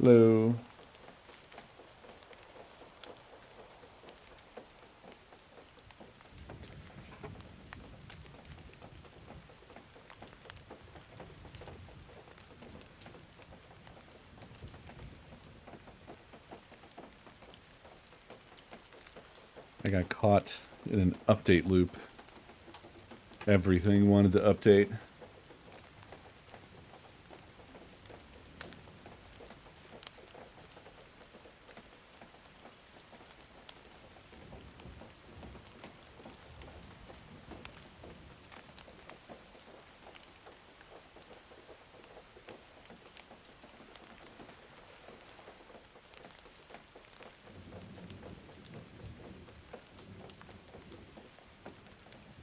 Hello. I got caught in an update loop. Everything wanted to update.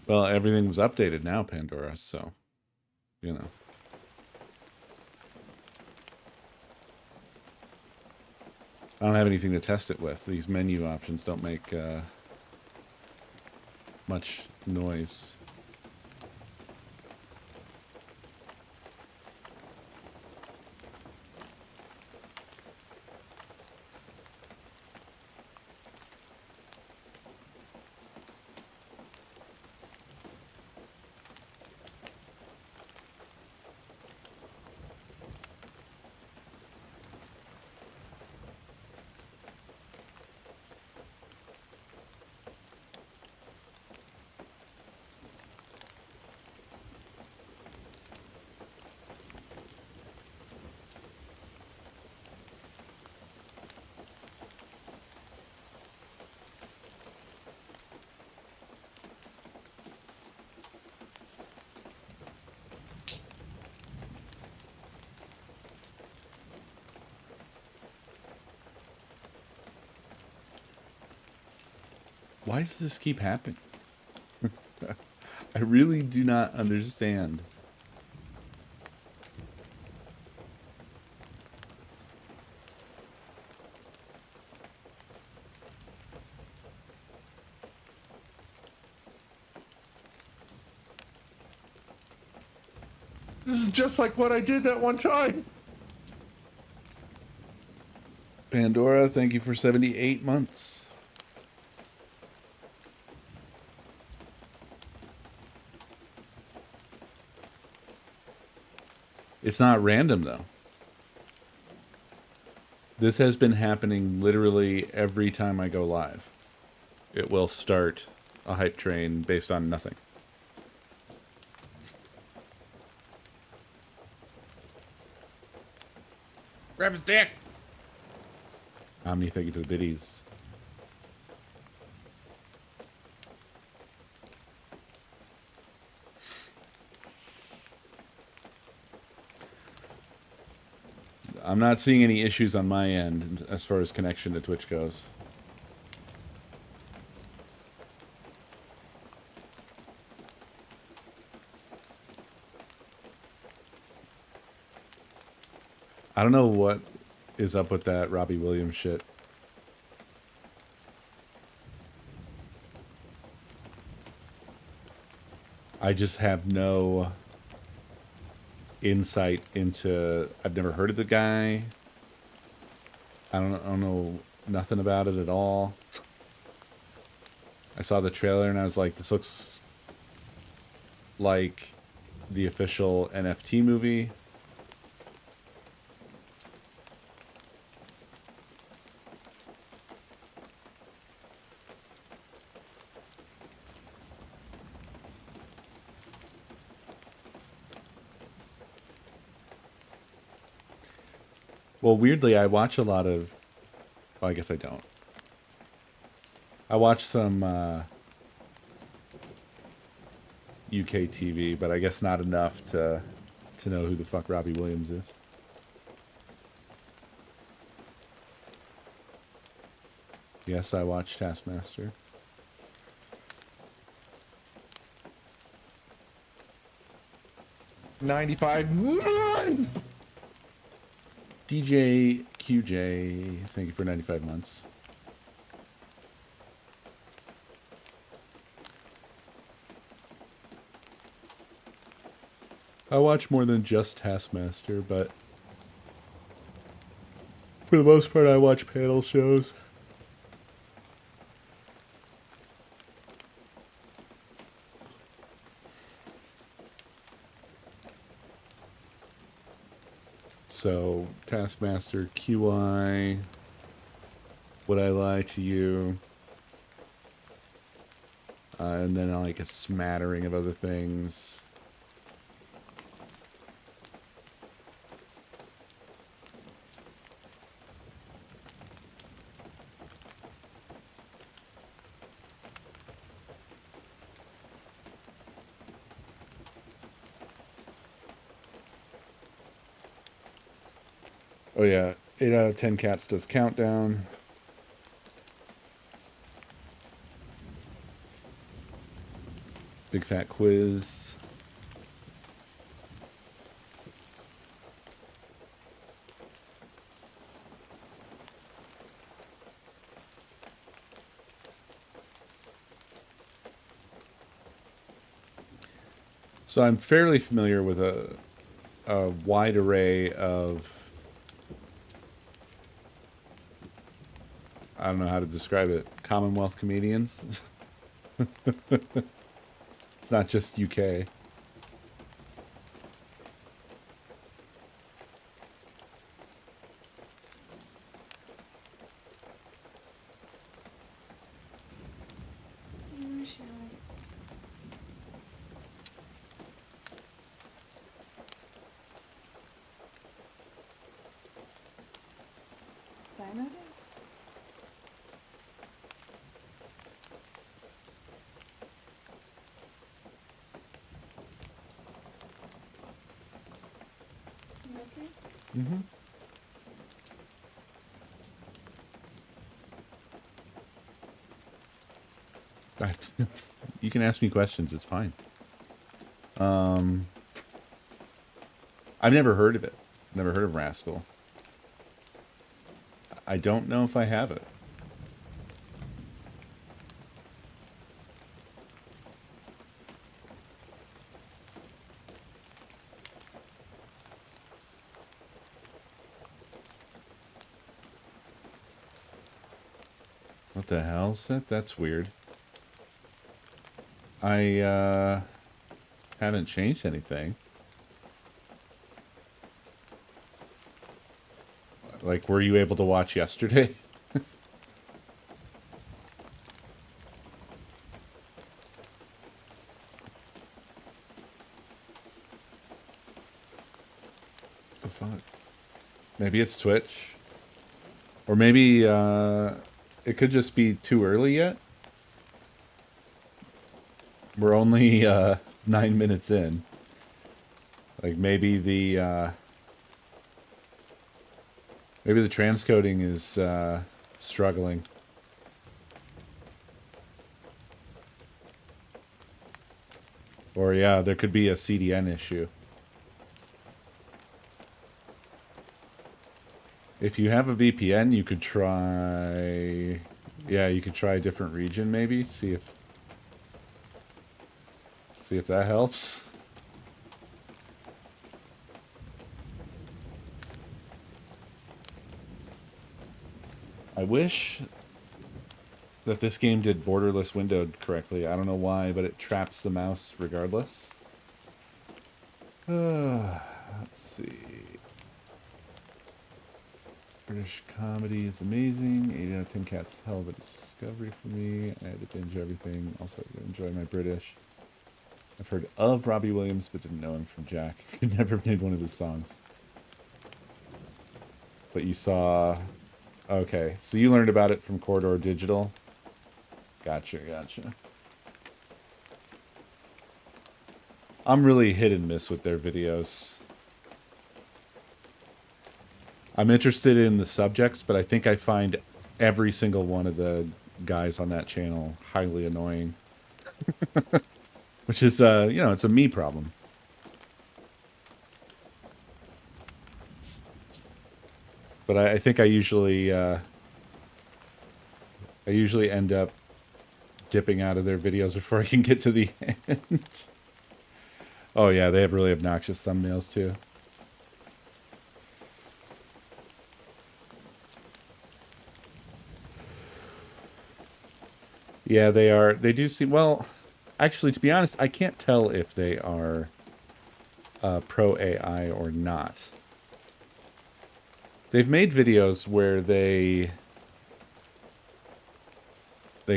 Well, everything was updated now, Pandora, so, you know. I don't have anything to test it with. These menu options don't make much noise. Why does this keep happening? I really do not understand. This is just like what I did that one time. Pandora, thank you for 78 months. It's not random, though. This has been happening literally every time I go live. It will start a hype train based on nothing. Grab his dick! Omni, thank you for the biddies. I'm not seeing any issues on my end as far as connection to Twitch goes. I don't know what is up with that Robbie Williams shit. I just have no insight into... I've never heard of the guy. I don't know nothing about it at all. I saw the trailer and I was like, this looks like the official NFT movie. Well, weirdly, I watch a lot of... Well, I guess I don't. I watch some UK TV, but I guess not enough to know who the fuck Robbie Williams is. Yes, I watch Taskmaster. $95 million! DJ QJ, thank you for 95 months. I watch more than just Taskmaster, but For the most part, I watch panel shows. So, Taskmaster, QI, Would I Lie to You? And then like a smattering of other things. Oh yeah, 8 out of 10 cats does countdown. Big fat quiz. So I'm fairly familiar with a wide array of, I don't know how to describe it, Commonwealth comedians. It's not just UK. Mm-hmm. You can ask me questions. It's fine. I've never heard of it. Never heard of Rascal. I don't know if I have it. What the hell, Seth? That's weird. I haven't changed anything. Like, were you able to watch yesterday? The fuck? Maybe it's Twitch. Or maybe it could just be too early yet. We're only 9 minutes in. Like maybe the transcoding is struggling. Or yeah, there could be a CDN issue. If you have a VPN, you could try... Yeah, you could try a different region maybe. See if that helps. I wish that this game did borderless windowed correctly. I don't know why, but it traps the mouse regardless. Let's see. British comedy is amazing. 8 out of 10 cats, hell of a discovery for me. I had to binge everything. Also, I enjoy my British. I've heard of Robbie Williams, but didn't know him from Jack. Could never made one of his songs. But you saw... Okay, so you learned about it from Corridor Digital. Gotcha. I'm really hit and miss with their videos. I'm interested in the subjects, but I think I find every single one of the guys on that channel highly annoying. Which is, it's a me problem. But I think I usually end up dipping out of their videos before I can get to the end. Oh yeah, they have really obnoxious thumbnails too. Yeah, they are. They do seem well. Actually, to be honest, I can't tell if they are pro AI or not. They've made videos where they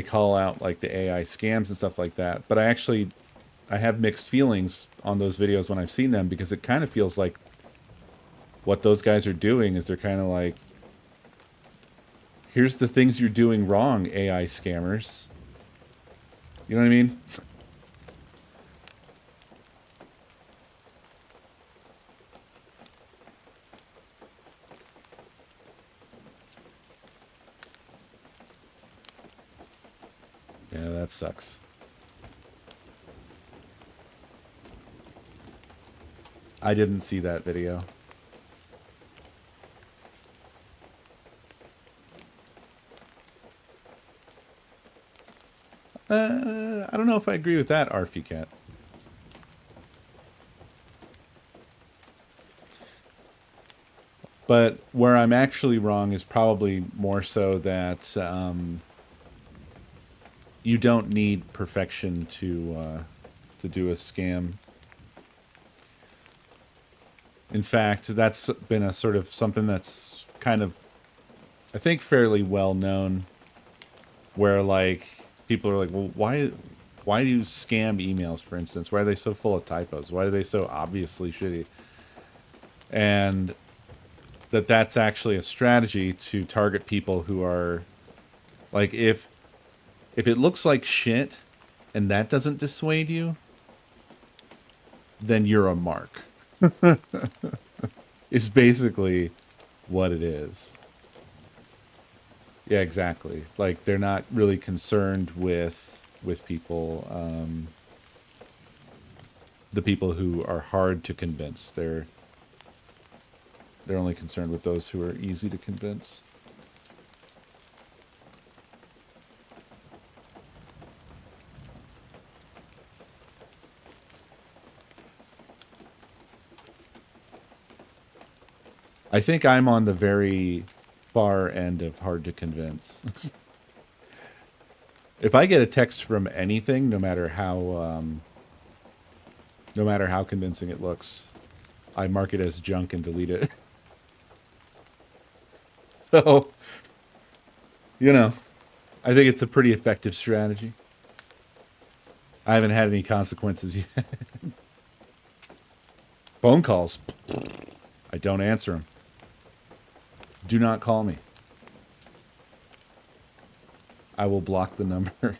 call out like the AI scams and stuff like that. But I have mixed feelings on those videos when I've seen them because it kind of feels like what those guys are doing is they're kind of like, here's the things you're doing wrong, AI scammers. You know what I mean? Yeah, that sucks. I didn't see that video. I don't know if I agree with that, Arfie Cat. But where I'm actually wrong is probably more so that you don't need perfection to do a scam. In fact, that's been a sort of something that's kind of, I think, fairly well known. Where like people are like, well, why do you scam emails, for instance? Why are they so full of typos? Why are they so obviously shitty? And that's actually a strategy to target people who are like, if it looks like shit and that doesn't dissuade you, then you're a mark. It's basically what it is. Yeah, exactly. Like they're not really concerned with people, the people who are hard to convince. They're only concerned with those who are easy to convince. I think I'm on the very far end of hard to convince. If I get a text from anything, no matter how convincing it looks, I mark it as junk and delete it. So, you know, I think it's a pretty effective strategy. I haven't had any consequences yet. Phone calls. I don't answer them. Do not call me. I will block the number.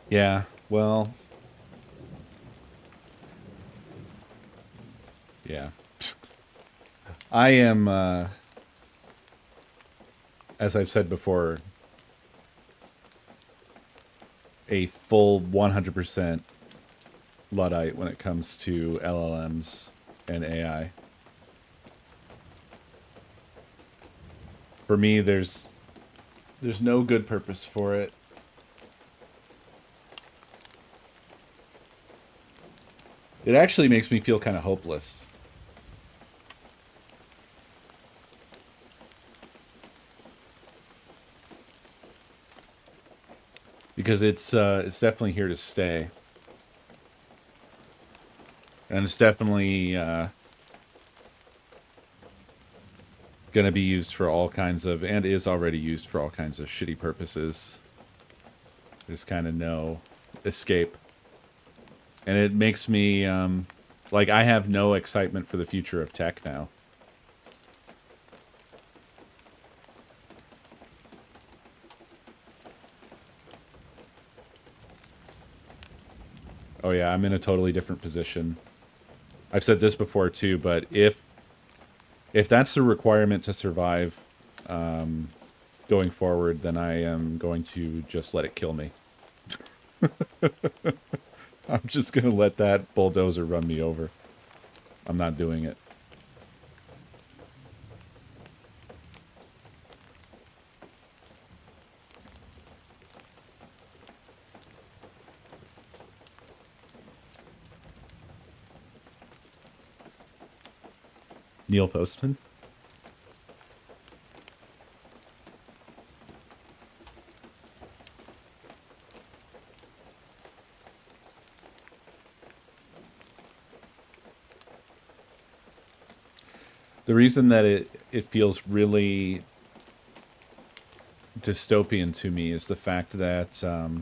Yeah, well, yeah. I am, as I've said before, a full 100% Luddite when it comes to LLMs and AI. For me, there's no good purpose for it. It actually makes me feel kind of hopeless. Because it's definitely here to stay. And it's definitely going to be used for all kinds of, and is already used for all kinds of shitty purposes. There's kind of no escape. And it makes me, like, I have no excitement for the future of tech now. Oh yeah, I'm in a totally different position. I've said this before too, but if that's the requirement to survive going forward, then I am going to just let it kill me. I'm just going to let that bulldozer run me over. I'm not doing it. Neil Postman. The reason that it feels really dystopian to me is the fact that oh,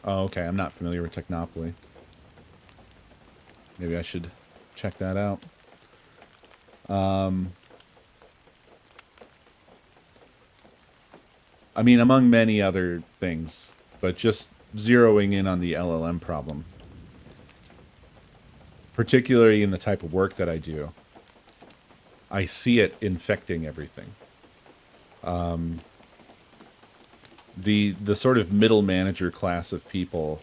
okay, I'm not familiar with Technopoly. Maybe I should check that out. I mean, among many other things, but just zeroing in on the LLM problem, particularly in the type of work that I do, I see it infecting everything. The sort of middle manager class of people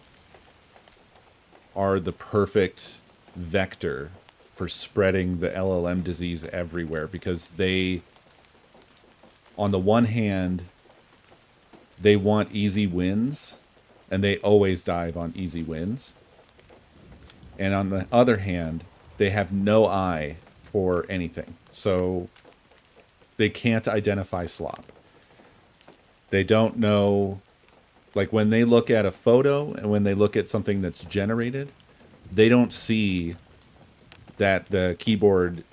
are the perfect vector for spreading the LLM disease everywhere, because they, on the one hand, they want easy wins, and they always dive on easy wins. And on the other hand, they have no eye for anything. So they can't identify slop. They don't know, like when they look at a photo and when they look at something that's generated, they don't see that the keyboard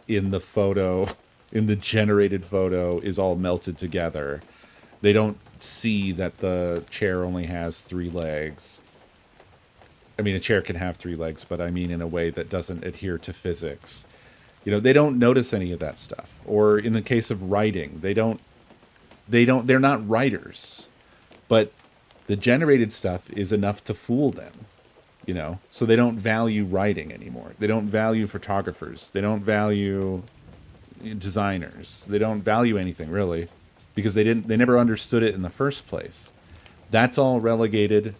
in the photo, in the generated photo, is all melted together. They don't see that the chair only has 3 legs. I mean, a chair can have 3 legs, but I mean in a way that doesn't adhere to physics. You know, they don't notice any of that stuff. Or in the case of writing, they're not writers. But the generated stuff is enough to fool them, you know? So they don't value writing anymore. They don't value photographers. They don't value designers. They don't value anything, really, because they never understood it in the first place. That's all relegated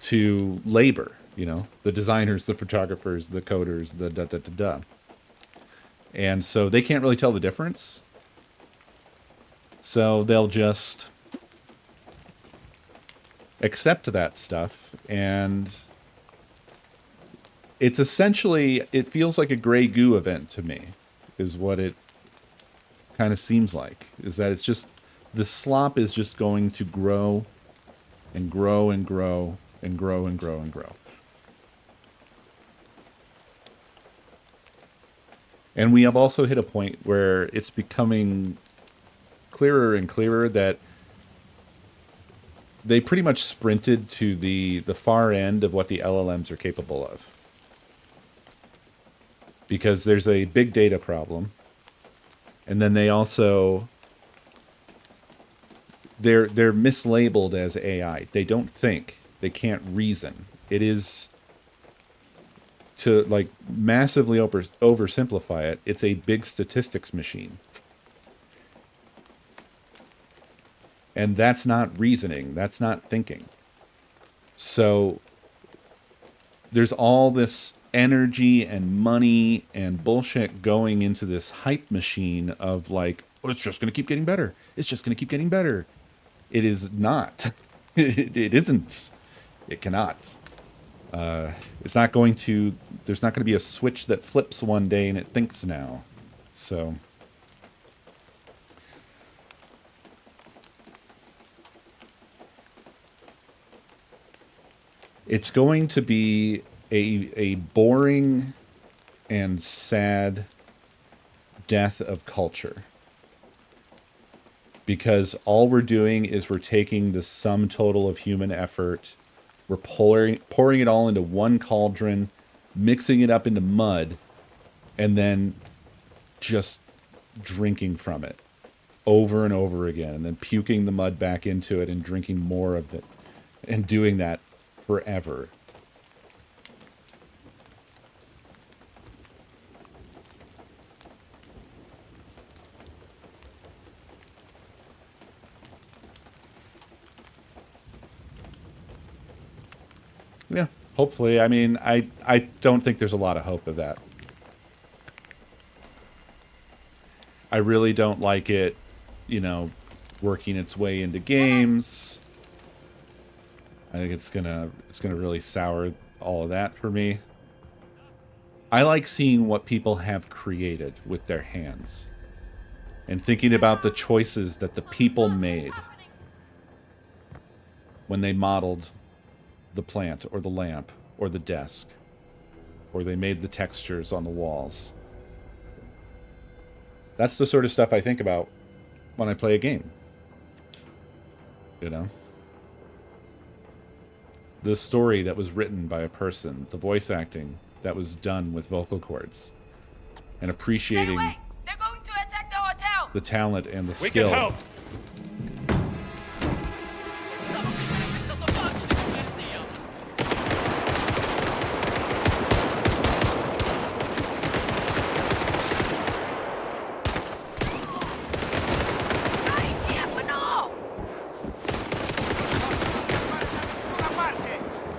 to labor, you know, the designers, the photographers, the coders, the da-da-da-da. And so they can't really tell the difference. So they'll just accept that stuff, and it's essentially, it feels like a gray goo event to me, is what it kind of seems like, is that it's just, the slop is just going to grow and grow and grow and grow and grow and grow. And we have also hit a point where it's becoming clearer and clearer that they pretty much sprinted to the far end of what the LLMs are capable of. Because there's a big data problem. And then they also, they're mislabeled as AI. They don't think. They can't reason. It is, to like massively oversimplify it, it's a big statistics machine. And that's not reasoning. That's not thinking. So there's all this energy and money and bullshit going into this hype machine of like, oh, it's just going to keep getting better. It's just going to keep getting better. It is not. It isn't. It cannot. It's not going to, there's not going to be a switch that flips one day and it thinks now. So it's going to be a boring and sad death of culture. Because all we're doing is we're taking the sum total of human effort, we're pouring it all into one cauldron, mixing it up into mud, and then just drinking from it over and over again, and then puking the mud back into it and drinking more of it, and doing that forever. Yeah. Hopefully. I mean, I don't think there's a lot of hope of that. I really don't like it, you know, working its way into games. I think it's gonna really sour all of that for me. I like seeing what people have created with their hands and thinking about the choices that the people made when they modeled the plant or the lamp or the desk, or they made the textures on the walls. That's the sort of stuff I think about when I play a game. You know? The story that was written by a person, the voice acting that was done with vocal cords, and appreciating They're going to attack the hotel. The talent and the skill. We can help.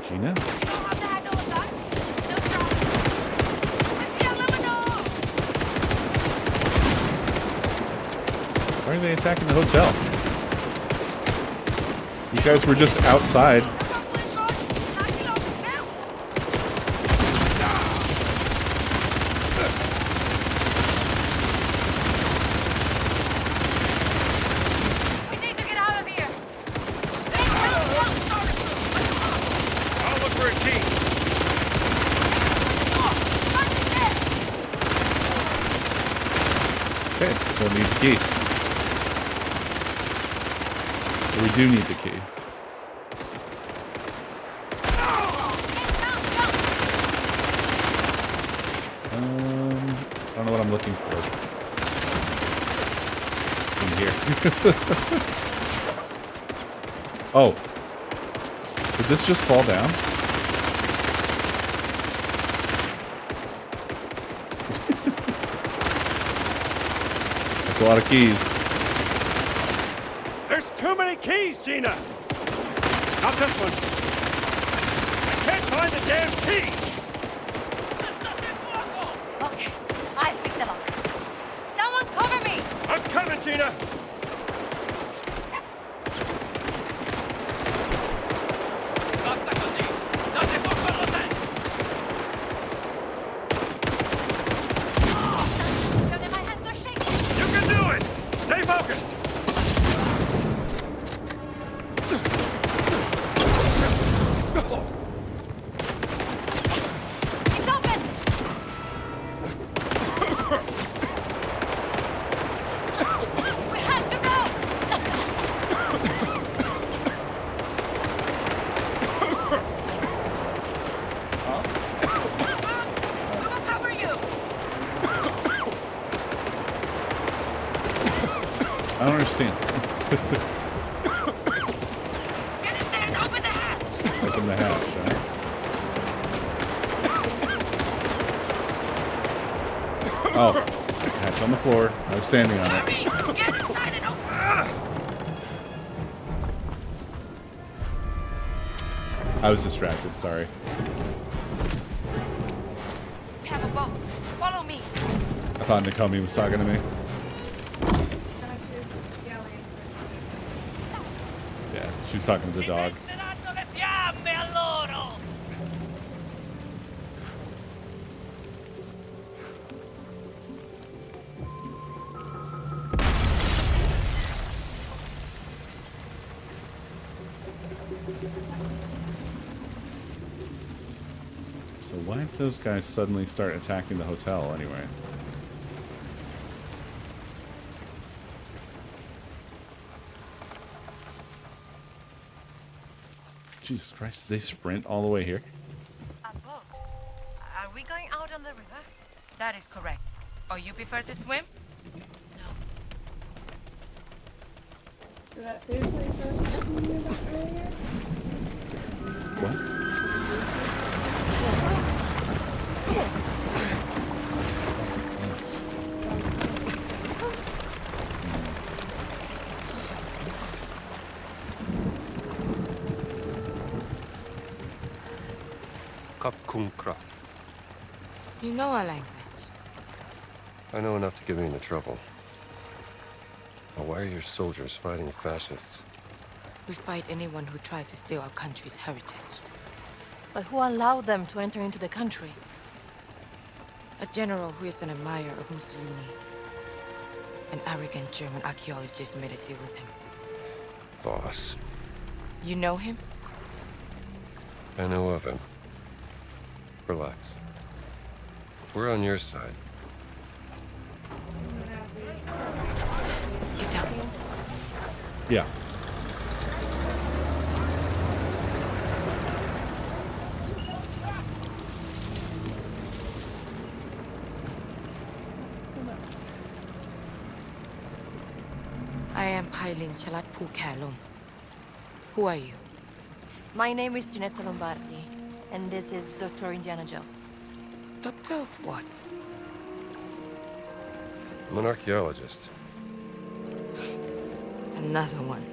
Gina? Why are they attacking the hotel? You guys were just outside. We need to get out of here. I'll look for a key. Okay, we'll need the key. We do need the key. I don't know what I'm looking for. In here. Oh. Did this just fall down? That's a lot of keys. There's too many keys, Gina. Not this one. I can't find the damn key. Okay, I picked them up. Someone cover me! I'm coming, Gina. My hands are shaking. You can do it. Stay focused. It's open! We have to go! We will cover you! I don't understand. Get in there and open the hatch! Open the hatch, huh? Oh. Hatch on the floor. I was standing on it. Hurry! Get inside and open! I was distracted, sorry. We have a boat. Follow me. I thought Nakomi was talking to me. Yeah, she was talking to the dog. So why did those guys suddenly start attacking the hotel anyway? Jesus Christ, did they sprint all the way here? A boat? Are we going out on the river? That is correct. Or you prefer to swim? So that food place I was talking to you about earlier? What? Kap kung krap. You know our language. I know enough to get me into trouble. But why are your soldiers fighting fascists? We fight anyone who tries to steal our country's heritage. But who allowed them to enter into the country? A general who is an admirer of Mussolini. An arrogant German archaeologist made a deal with him. Voss. You know him? I know of him. Relax. We're on your side. Get down. Yeah. I am Pailin Chalat Pu Kalum. Who are you? My name is Ginetta Lombardi, and this is Dr. Indiana Jones. Doctor of what? I'm an archaeologist. Another one.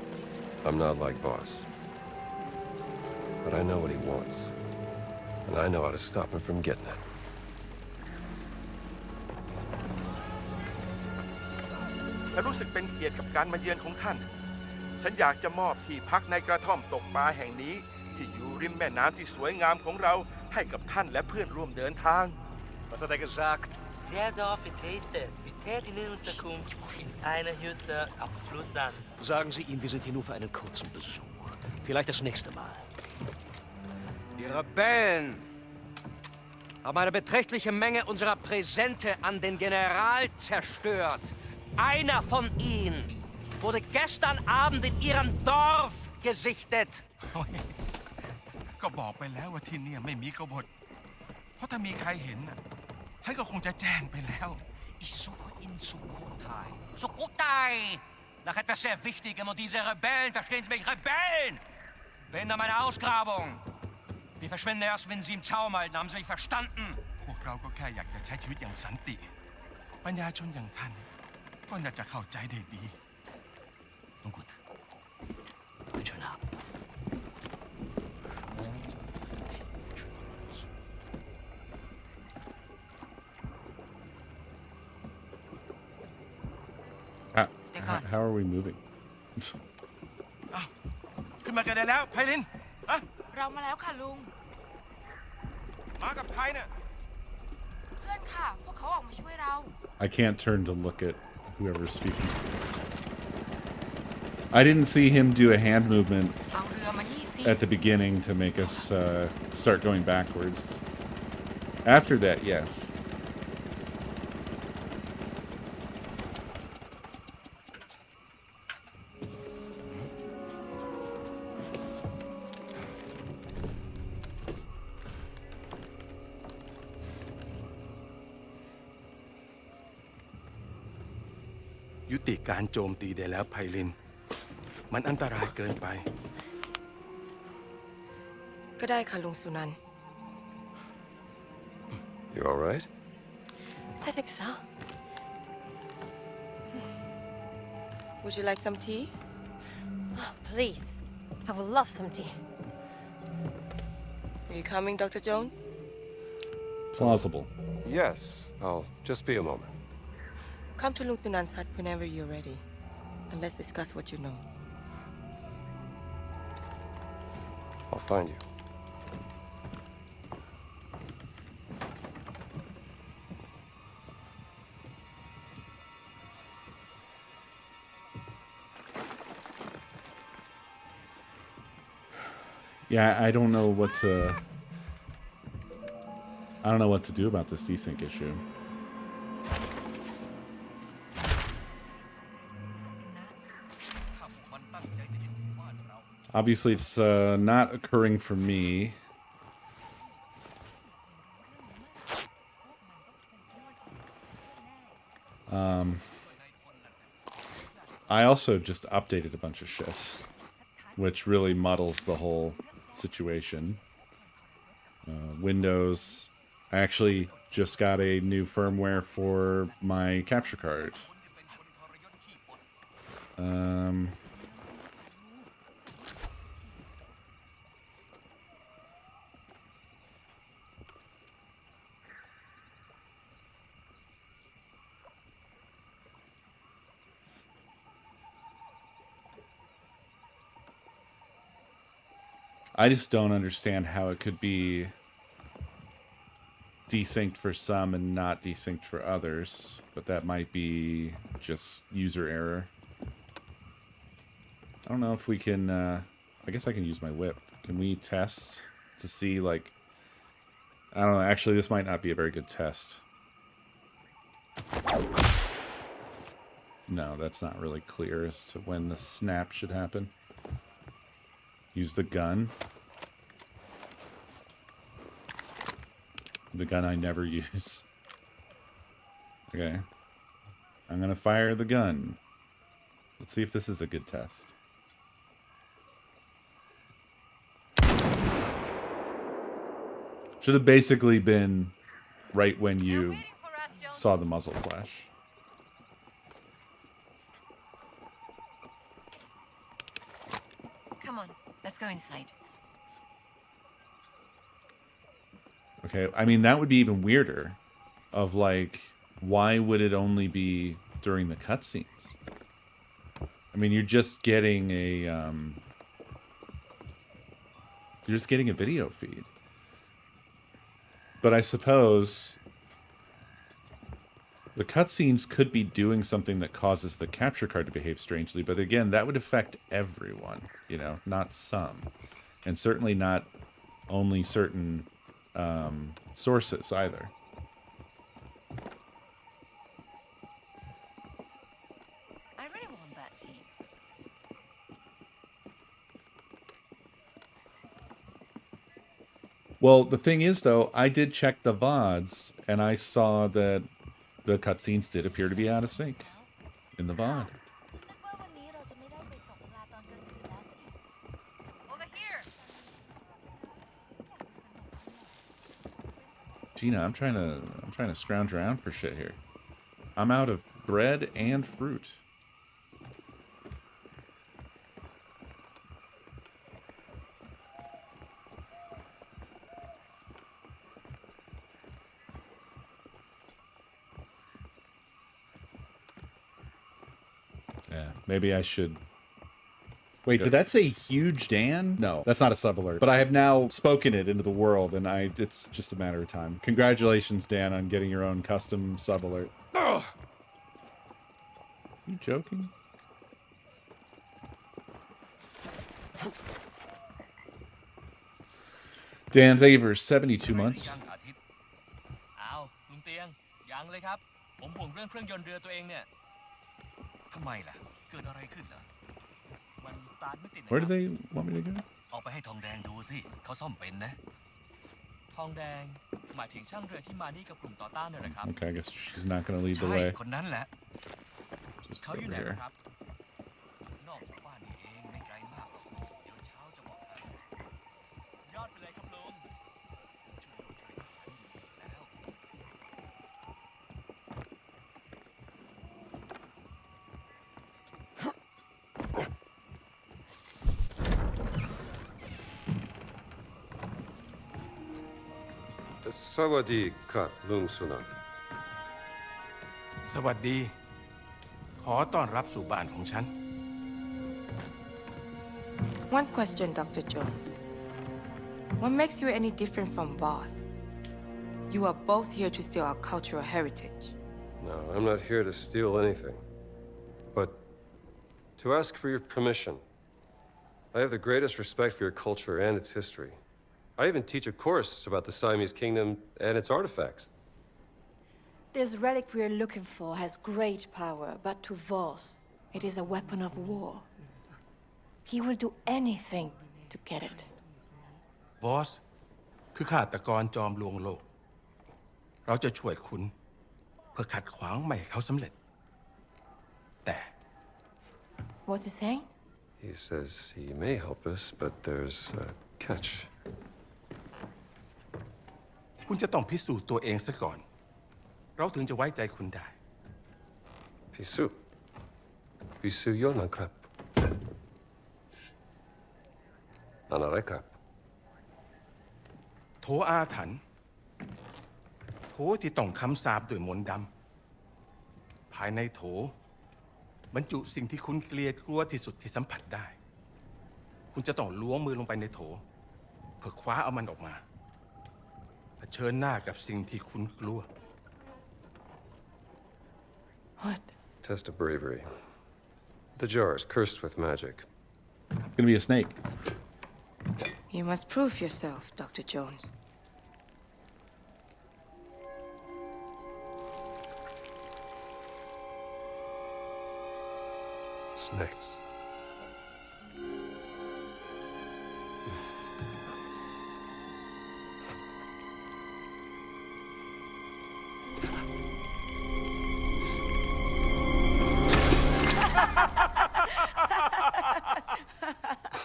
I'm not like Voss. But I know what he wants. And I know how to stop him from getting it. ฉันรู้สึกเป็นเกียรติกับการมาเยือนของท่าน ฉันอยากจะมอบที่พักในกระท่อมตกปลาแห่งนี้ที่อยู่ริมแม่น้ำที่สวยงามของเราให้กับท่านและเพื่อนร่วมเดินทาง Was hat gesagt? Der Dorf Taste. Wir täten in Unterkunft in einer Hütte am Fluss an. Sagen Sie ihm, wir sind hier nur für einen kurzen Besuch. Vielleicht das nächste Mal. Die Rebellen haben eine beträchtliche Menge unserer Präsente an den General zerstört. Einer von ihnen wurde gestern Abend in Ihrem Dorf gesichtet. ก็บอกไปแล้วว่าที่นี่ไม่มีกบฏเพราะถ้ามีใครเห็นน่ะฉันก็คงจะแจ้งไปแล้ว Ich suche in Sukhothai. Sukhothai! Nach etwas sehr Wichtigem und diese Rebellen, verstehen Sie mich, Rebellen! Behindern meine Ausgrabung. Wir verschwinden erst, wenn Sie im Zaum halten. Haben Sie mich verstanden? พวกเราก็แค่อยากจะใช้ชีวิตอย่างสันติปัญญาชนอย่างท่านก็น่าจะเข้าใจได้ดี Nun gut. Einen schönen Abend. How are we moving? ขึ้นมากันได้แล้วไพลินอะ เรามาแล้วค่ะลุง มากับใครเนี่ย เพื่อนค่ะ พวกเขาออกมาช่วยเรา I can't turn to look at whoever's speaking. I didn't see him do a hand movement เอาเรือมานี่สิ at the beginning to make us start going backwards. After that, yes.ยุติการโจมตีได้แล้วไพลิน มันอันตรายเกินไป ก็ได้ค่ะลุงสุนันท์ You all right? I think so. Would you like some tea? Please, I would love some tea. Are you coming, Dr. Jones? Plausible. Yes. I'll just be a moment. Come to Lung Sunan's hut whenever you're ready, and let's discuss what you know. I'll find you. Yeah, I don't know what to... I don't know what to do about this desync issue. Obviously, it's not occurring for me. I also just updated a bunch of shit, which really muddles the whole situation. Windows. I actually just got a new firmware for my capture card. I just don't understand how it could be desynced for some and not desynced for others, but that might be just user error. I don't know if we can, I guess I can use my whip. Can we test to see, like, I don't know, actually this might not be a very good test. No, that's not really clear as to when the snap should happen. Use the gun. The gun I never use. Okay. I'm gonna fire the gun. Let's see if this is a good test. Should have basically been right when you saw the muzzle flash. Come on, let's go inside. Okay, I mean, that would be even weirder. Of, like, why would it only be during the cutscenes? I mean, you're just getting a, you're just getting a video feed. But I suppose the cutscenes could be doing something that causes the capture card to behave strangely, but again, that would affect everyone, you know, not some. And certainly not only certain sources either. I really want that tea. Well, the thing is, though, I did check the VODs, and I saw that the cutscenes did appear to be out of sync in the VOD. Over here. Gina, I'm trying to scrounge around for shit here. I'm out of bread and fruit. Yeah, maybe I should. Wait, did that say huge Dan? No, that's not a sub alert. But I have now spoken it into the world, and it's just a matter of time. Congratulations, Dan, on getting your own custom sub alert. Ugh. You joking? Dan, thank you for 72 months. อ้าวลุงเตียงยังเลยครับผมห่วงเรื่องเครื่องยนต์เรือตัวเองเนี่ยทำไมล่ะเกิดอะไรขึ้นเหรอมันสตาร์ทไม่ติด Where do they want me to go? ออกไปให้ทองแดงดูสิเขาซ่อมเป็นนะทองแดงหมายถึงช่างเรือที่มานี่กับกลุ่มต่อต้านเนี่ยนะครับ Okay, I guess she's not going to lead the ใช่ way. คนนั้นแหละ Just เขาอยู่ over ไหน here. นะครับนอกหมู่บ้านนี่เองไม่ไกลมากหรอกเดี๋ยวเช้าจะบอกทางยอดไปเลยครับลุง Sawadi krap lung sunan. สวัสดี ขอต้อนรับสู่บ้านของฉัน One question, Dr. Jones. What makes you any different from Voss? You are both here to steal our cultural heritage. No, I'm not here to steal anything. But to ask for your permission. I have the greatest respect for your culture and its history. I even teach a course about the Siamese kingdom and its artifacts. This relic we're looking for has great power, but to Voss, it is a weapon of war. He will do anything to get it. วอสคือฆาตกรจอมลวงโลก เราจะช่วยคุณเพื่อขัดขวางไม่ให้เขาสำเร็จ แต่ What's he saying? He says he may help us, but there's a catch. คุณจะต้องพิสูจน์ตัวเองซะก่อน เราถึงจะไว้ใจคุณได้ Pisu. Pisu yona krap. Anare krap. โถอาถรรพ์โถที่ต้องคำสาปด้วยมนต์ดำภายในโถบรรจุสิ่งที่คุณเกลียดกลัวที่สุดที่สัมผัสได้ คุณจะต้องล้วงมือลงไปในโถ เพื่อคว้าเอามันออกมาเผชิญหน้ากับสิ่งที่คุณกลัว What? Test of bravery. The jar is cursed with magic. Gonna be a snake. You must prove yourself, Dr. Jones. Snakes.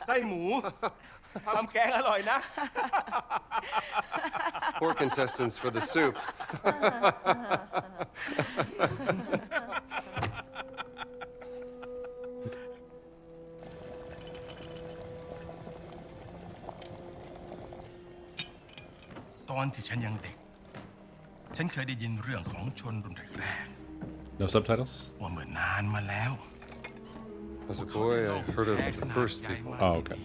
Say หมู ทำแกงอร่อยนะ Poor contestants for the soup. ตอนที่ฉันยังเด็ก ฉันเคยได้ยินเรื่องของชนรุ่นแรก No subtitles? ๆว่าเมื่อนานมาแล้ว As a boy, I heard of the first people. Oh, okay.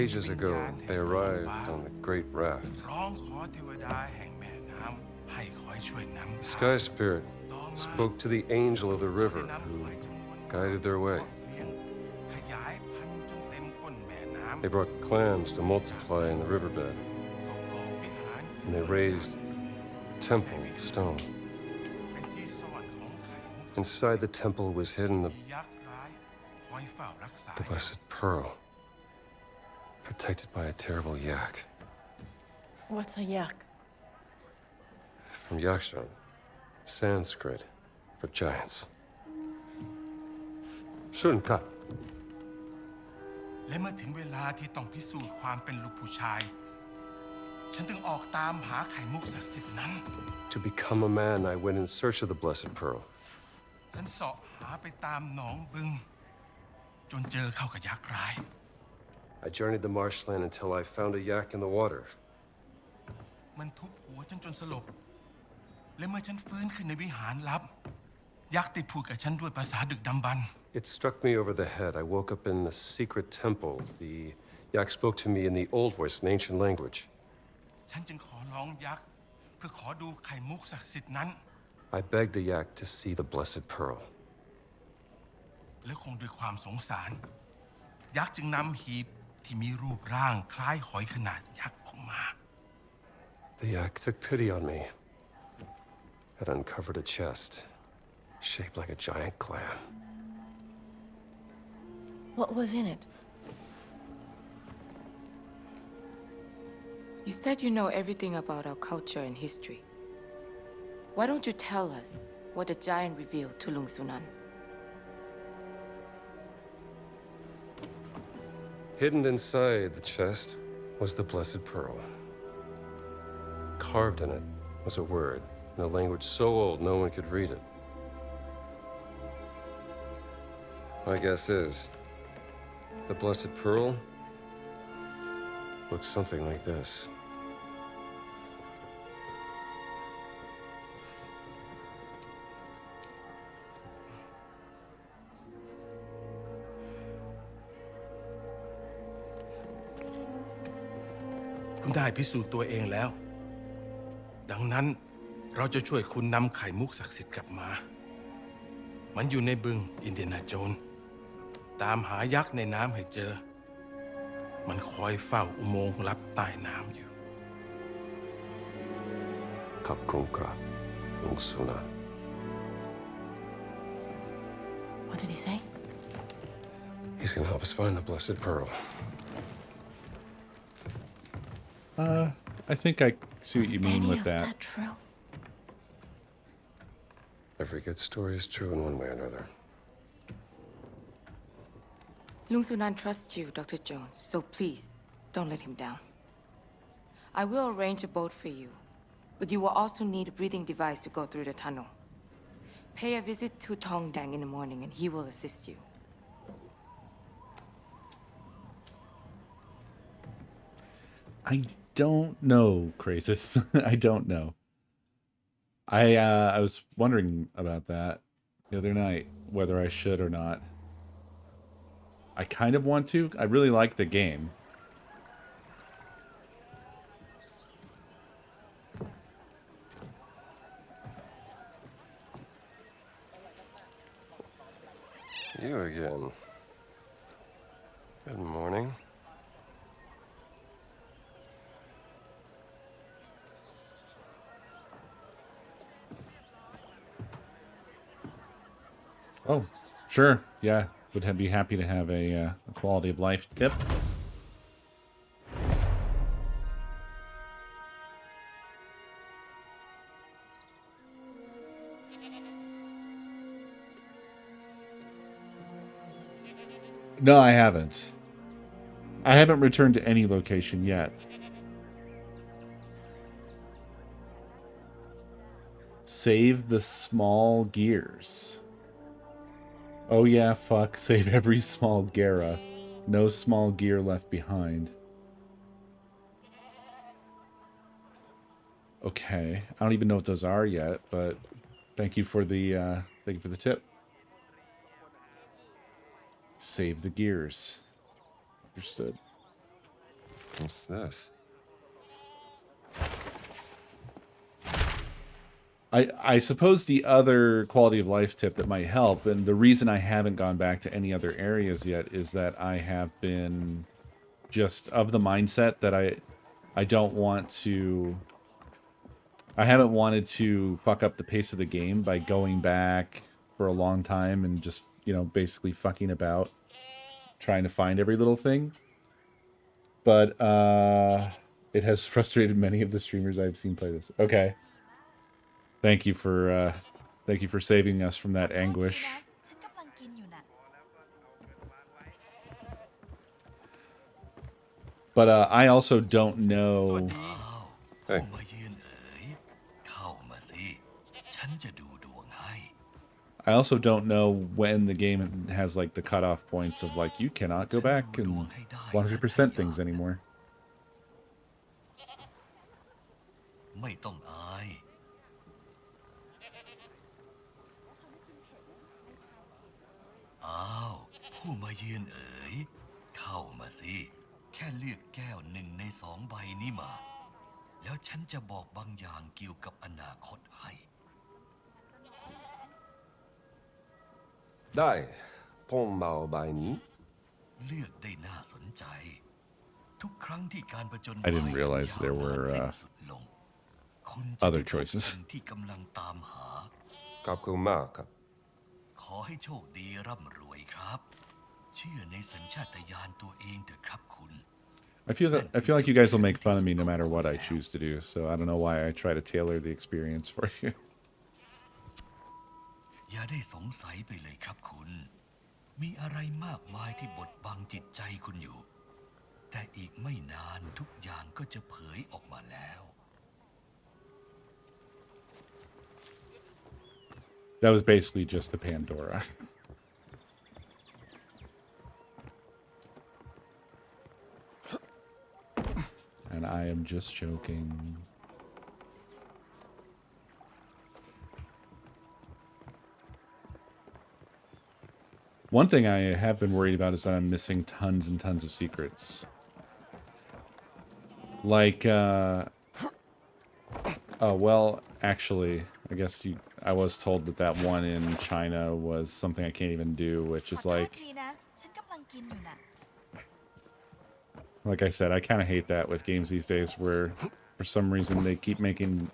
Ages ago, they arrived on the great raft. ร้องขอเทวดาแห่งแม่น้ำให้คอยช่วยนำ The sky spirit spoke to the angel of the river who guided their way. ขยายพันธุ์จนเต็มก้นแม่น้ำ They brought clams to multiply in the riverbed, ก่อวิหาร and they raised a temple of stone. เป็นที่ซ่อนของไข่มุก Inside the temple was hidden ยักษ์ร้ายคอยเฝ้ารักษา the blessed pearl, protected by a terrible yak. What's a yak? From Yakshan, Sanskrit for giants. Shunka. และเมื่อถึงเวลาที่ต้องพิสูจน์ความเป็นลูกผู้ชาย ฉันจึงออกตามหาไข่มุกศักดิ์สิทธิ์นั้น To become a man, I went in search of the blessed pearl. ฉันเสาะหาไปตามหนองบึง จนเจอเข้ากับยักษ์ร้าย I journeyed the marshland until I found a yak in the water. มันทุบหัวฉันจนสลบ และเมื่อฉันฟื้นขึ้นในวิหารลับ ยักษ์ได้พูดกับฉันด้วยภาษาดึกดำบรรพ์ It struck me over the head. I woke up in a secret temple. The yak spoke to me in the old voice, an ancient language. ฉันจึงขอร้องยักษ์เพื่อขอดูไข่มุกศักดิ์สิทธิ์นั้น I begged the yak to see the blessed pearl. และคงด้วยความสงสาร ยักษ์จึงนำหีบที่มีรูปร่างคล้ายหอยขนาดยักษ์ออกมา The yak took pity on me. It uncovered a chest, shaped like a giant clam. What was in it? You said you know everything about our culture and history. Why don't you tell us what the giant revealed to Lung Sunan? Hidden inside the chest was the blessed pearl. Carved in it was a word in a language so old no one could read it. My guess is, the blessed pearl looks something like this.คุณได้พิสูจน์ตัวเองแล้ว ดังนั้นเราจะช่วยคุณนำไข่มุกศักดิ์สิทธิ์กลับมา มันอยู่ในบึงอินเดียนาโจนส์ตามหายักษ์ในน้ำให้เจอ มันคอยเฝ้าอุโมงค์ลับใต้น้ำอยู่ Kapkunkra, Lungsuna. What did he say? He's gonna help us find the blessed pearl. I think I see what Is you mean any with of that. true? Every good story is true in one way or another. Lung Sunan trusts you, Dr. Jones, so please, don't let him down. I will arrange a boat for you, but you will also need a breathing device to go through the tunnel. Pay a visit to Tong Dang in the morning and he will assist you. I don't know, Krasis. I don't know. I was wondering about that the other night, whether I should or not. I kind of want to. I really like the game. You again. Good morning. Oh, sure. Yeah, would be happy to have a quality of life tip. No, I haven't. I haven't returned to any location yet. Save the small gears. Oh yeah, fuck. Save every small Gera. No small gear left behind. Okay. I don't even know what those are yet, but thank you for the tip. Save the gears. Understood. What's this? I suppose the other quality of life tip that might help, and the reason I haven't gone back to any other areas yet, is that I have been just of the mindset that I don't want to. I haven't wanted to fuck up the pace of the game by going back for a long time and just, you know, basically fucking about trying to find every little thing. But it has frustrated many of the streamers I've seen play this. Okay. Thank you for saving us from that anguish. But I also don't know. Hey. I also don't know when the game has like the cutoff points of like you cannot go back and 100% things anymore. Dai. Pong Mao Bai Ni. I didn't realize there were other choices. Kakumaka. I feel like you guys will make fun of me no matter what I choose to do, so I don't know why I try to tailor the experience for you. อย่าได้สงสัยไปเลยครับคุณมีอะไรมากมายที่บดบังจิตใจคุณอยู่แต่อีกไม่นานทุกอย่างก็จะเผยออกมาแล้ว That was basically just the Pandora. And I am just joking. One thing I have been worried about is that I'm missing tons and tons of secrets. Like, oh, well, actually, I guess I was told that one in China was something I can't even do, which is like I said, I kind of hate that with games these days where for some reason they keep making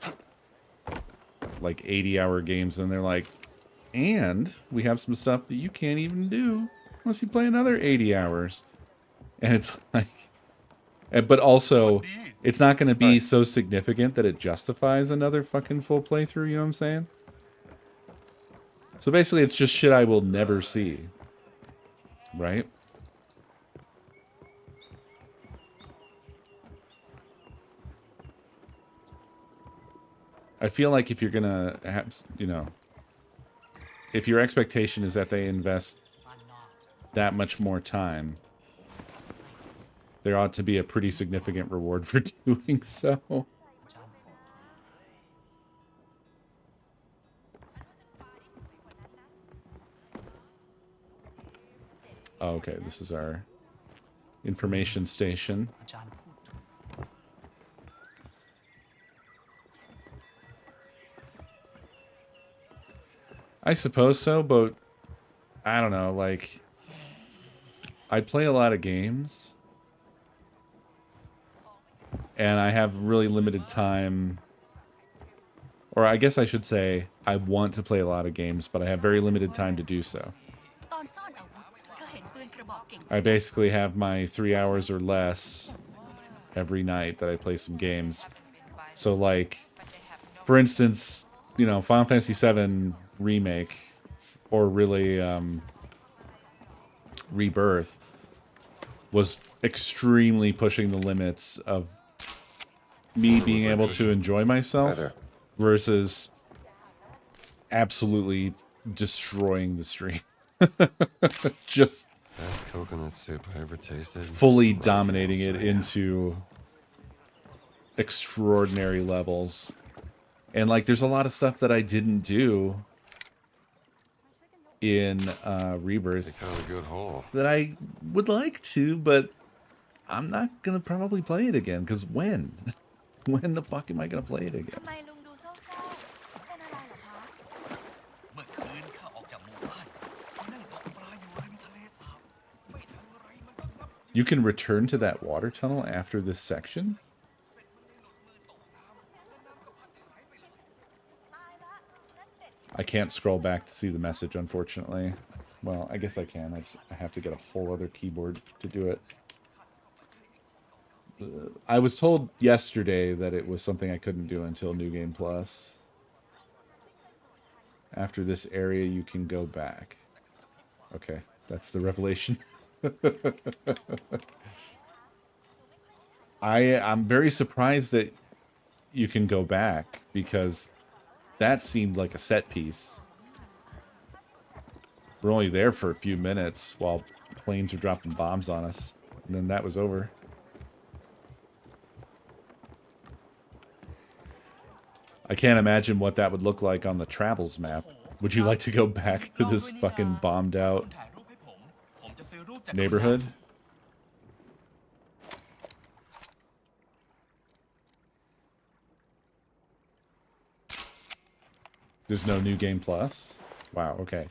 like 80-hour games and they're like, and we have some stuff that you can't even do unless you play another 80 hours. And it's like, but also it's not going to be so significant that it justifies another fucking full playthrough, you know what I'm saying? So basically it's just shit I will never see. Right? I feel like if you're going to have, you know, if your expectation is that they invest that much more time, there ought to be a pretty significant reward for doing so. Oh, okay, this is our information station. I suppose so, but I don't know, like, I play a lot of games, and I have really limited time, or I guess I should say, I want to play a lot of games, but I have very limited time to do so. I basically have my 3 hours or less every night that I play some games. So, like, for instance, you know, Final Fantasy VII Remake, or really Rebirth, was extremely pushing the limits of me being able to enjoy myself versus absolutely destroying the stream. Just Best coconut soup I ever tasted. fully dominating it into extraordinary levels. And like there's a lot of stuff that I didn't do in Rebirth that I would like to, but I'm not gonna probably play it again, because when? When the fuck am I gonna play it again? You can return to that water tunnel after this section? I can't scroll back to see the message, unfortunately. Well, I guess I can. I have to get a whole other keyboard to do it. I was told yesterday that it was something I couldn't do until New Game Plus. After this area, you can go back. Okay, that's the revelation. I'm very surprised that you can go back, because that seemed like a set piece. We're only there for a few minutes while planes are dropping bombs on us, and then that was over. I can't imagine what that would look like on the travels map. Would you like to go back to this fucking bombed out neighborhood? There's no New Game Plus? Wow, okay.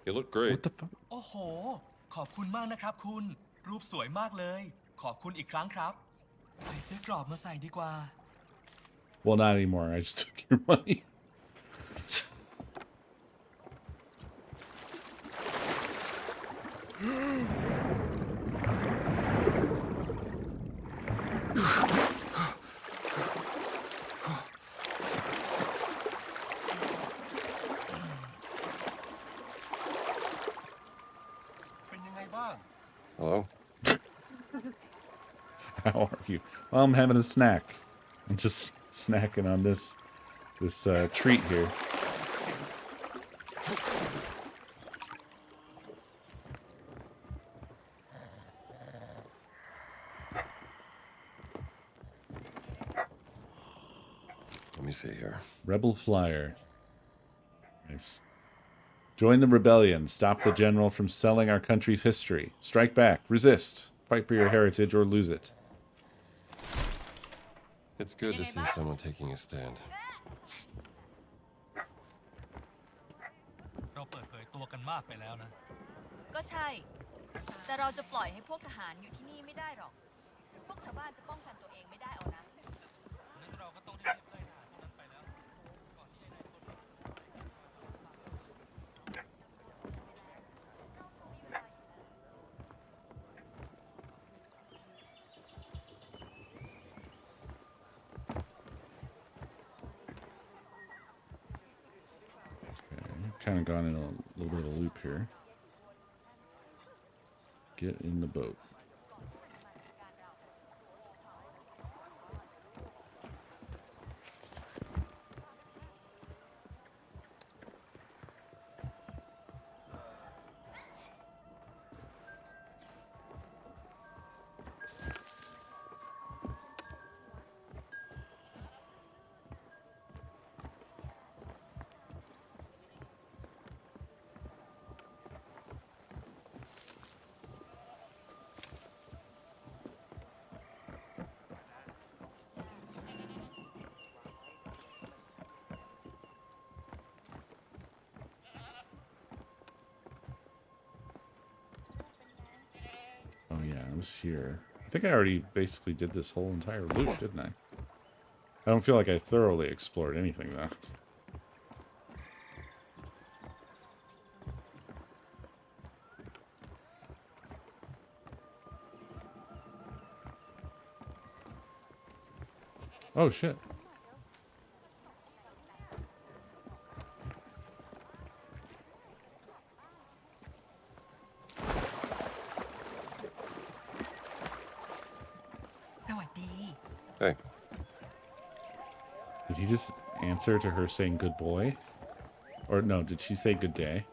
You look great. What the fuck? โอ้โห ขอบคุณมากนะครับคุณ รูปสวยมากเลย ขอบคุณอีกครั้งครับ ไปซื้อกรอบมาใส่ดีกว่า Well, not anymore. I just took your money. Hello? How are you? Well, I'm having a snack. I'm just snacking on this treat here. Let me see here. Rebel Flyer. Nice. Join the rebellion. Stop the general from selling our country's history. Strike back. Resist. Fight for your heritage or lose it. It's good to see someone taking a stand. เราเปิดเผยตัวกันมากไปแล้วนะ ก็ใช่ แต่เราจะปล่อยให้พวกทหารอยู่ที่นี่ไม่ได้หรอก พวกชาวบ้านจะป้องกันตัวเองไม่ได้เอานะ งั้นเราก็ต้องรีบไล่ทหารพวกนั้นไปแล้ว ก่อนที่ไอ้นายพล Kind of gone in a little bit of a loop here. Get in the boat. goes here? I think I already basically did this whole entire loop, didn't I? I don't feel like I thoroughly explored anything, though. Oh, shit. Hey. Did he just answer to her saying good boy? Or no, did she say good day?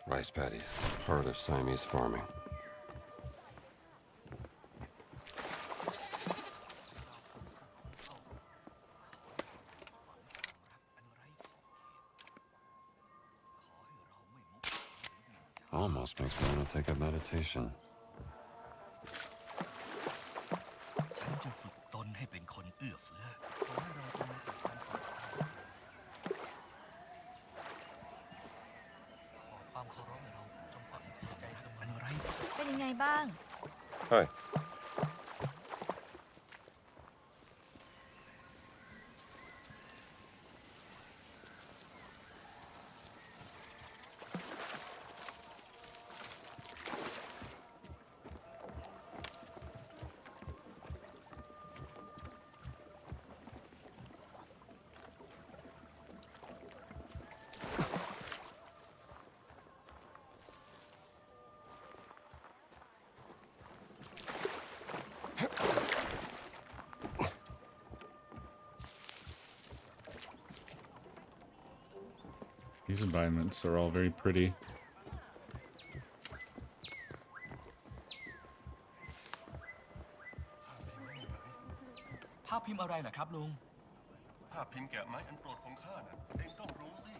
Rice paddies, part of Siamese farming. Almost makes me want to take up meditation. ฉันจะฝึกตนให้เป็นคนเอื้อเฟื้อ เป็นยังไงบ้าง Hi. These environments are all very pretty. ภาพพิมพ์อะไรเหรอครับลุง ภาพพิมพ์แกะไม้อันโปรดของข้าน่ะเองต้องรู้สิ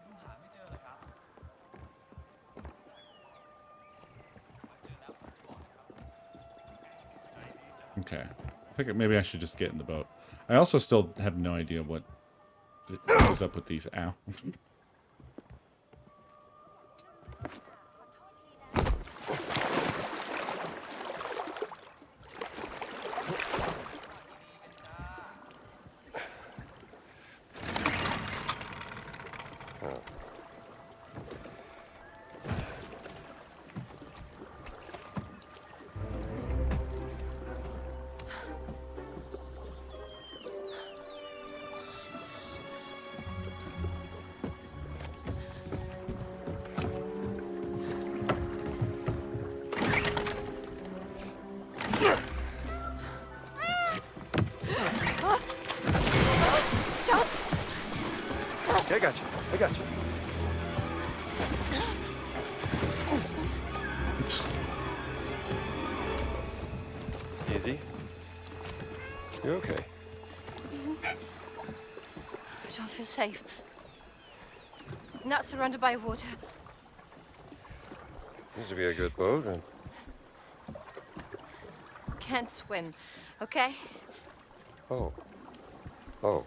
ลุงหาไม่เจอเหรอครับ Okay. I think maybe I should just get in the boat. I also still have no idea what is up with these. Ow. I got you. I got you. Easy. You okay? I don't feel safe. Not surrounded by water. This would be a good boat. And... Can't swim, okay? Oh. Oh.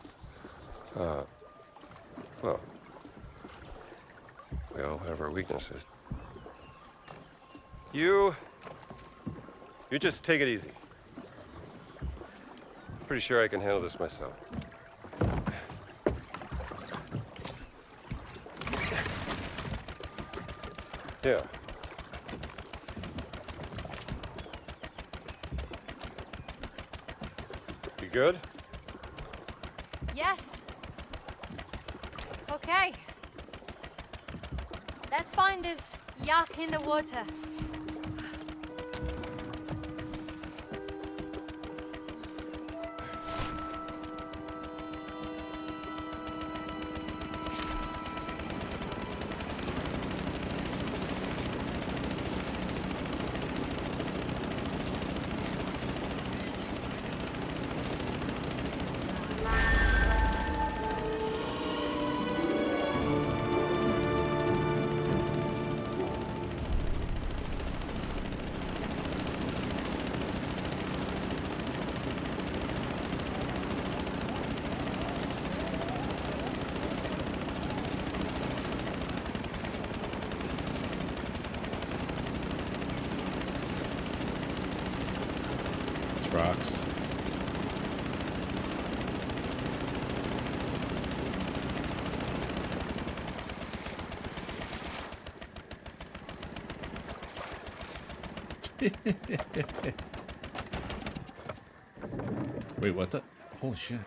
Well. We all have our weaknesses. You just take it easy. Pretty sure I can handle this myself. Yeah. You good? Yes. Okay. Let's find this yak in the water. rocks. Wait, what the? Holy shit.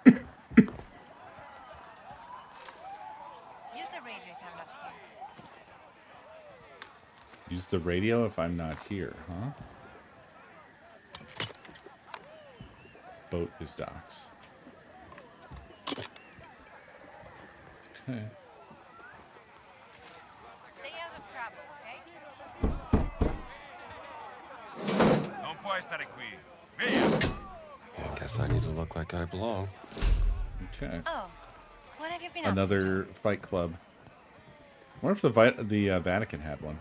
Use the radio if I'm not here. Use the radio if I'm not here, huh? Boat is docked. Okay. Stay out of trouble, okay? Non puoi stare qui. Via! I guess I need to look like I belong. Okay. Oh, what have you been up Another to, Jones? fight club. I wonder if the Vatican had one.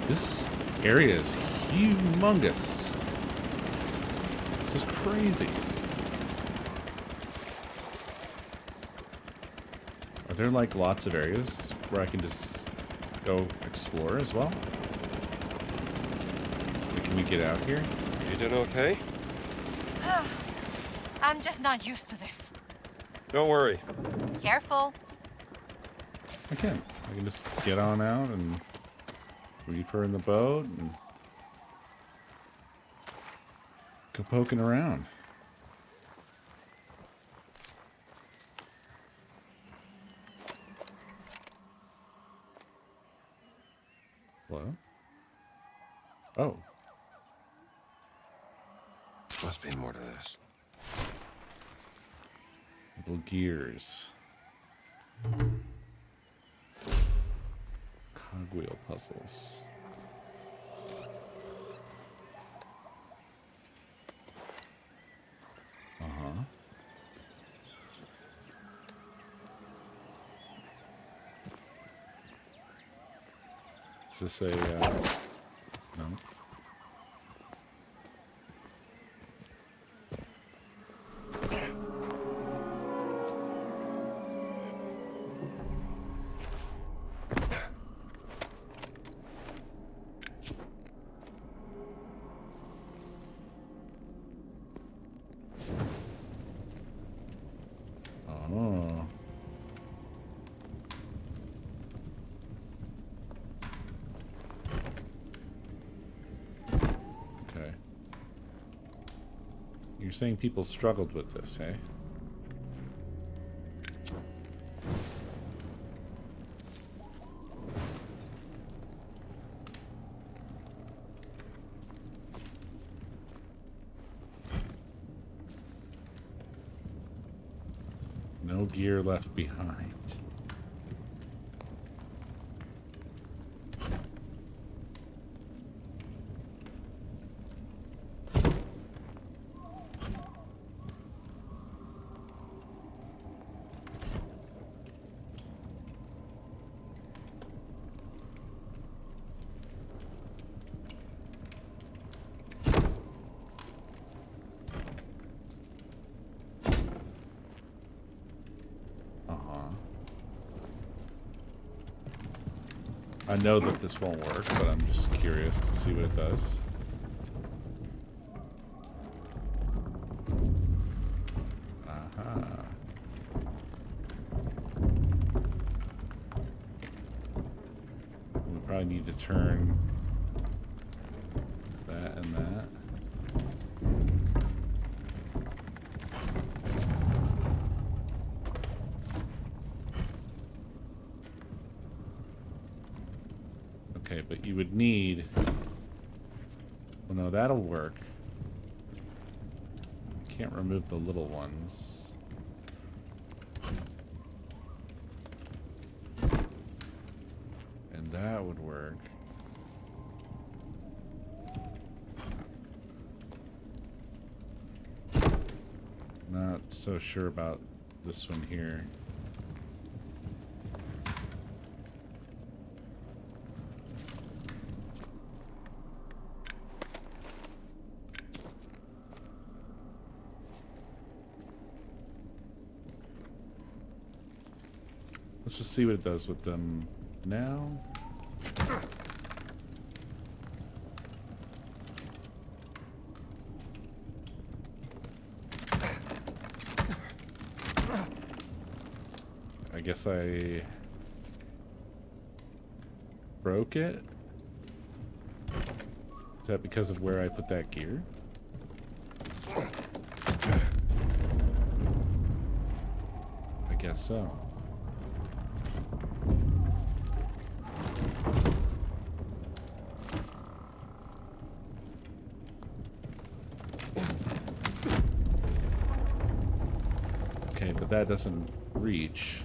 This area is humongous. This is crazy. Are there like lots of areas where I can just go explore as well? Like, can we get out here? You doing okay? I'm just not used to this. Don't worry. Careful. I can. I can just get on out and leave her in the boat and go poking around. Hello? Oh. Must be more to this. Little gears. Cogwheel puzzles. Uh-huh. Is this a, no? Oh. Okay. You're saying people struggled with this, eh? No gear left behind. I know that this won't work, but I'm just curious to see what it does. We probably need to turn that and that. Okay, but you would need... Well, no, that'll work. Can't remove the little ones. And that would work. Not so sure about this one here. Let's just see what it does with them now. I guess I broke it. Is that because of where I put that gear? I guess so. Okay, but that doesn't reach.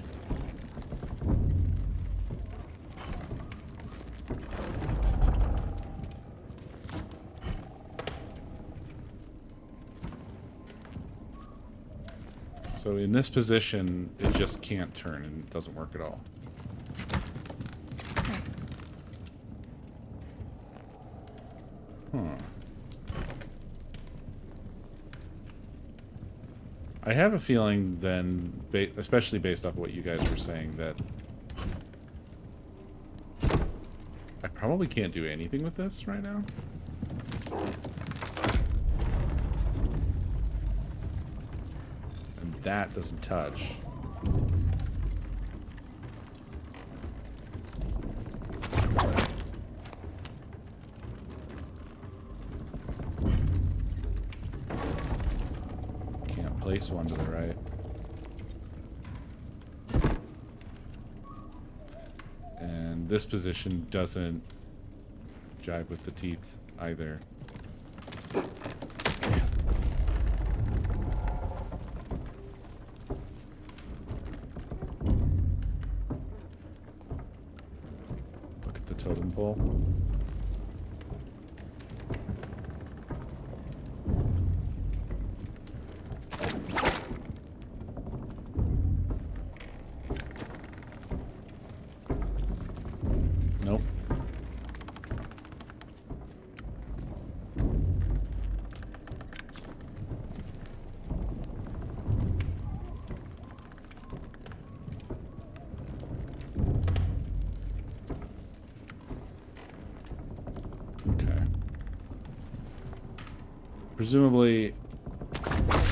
So in this position, it just can't turn and it doesn't work at all. Huh. I have a feeling then, especially based off what you guys were saying, that I probably can't do anything with this right now. And that doesn't touch. Place one to the right. And this position doesn't jive with the teeth either. Look at the totem pole. Presumably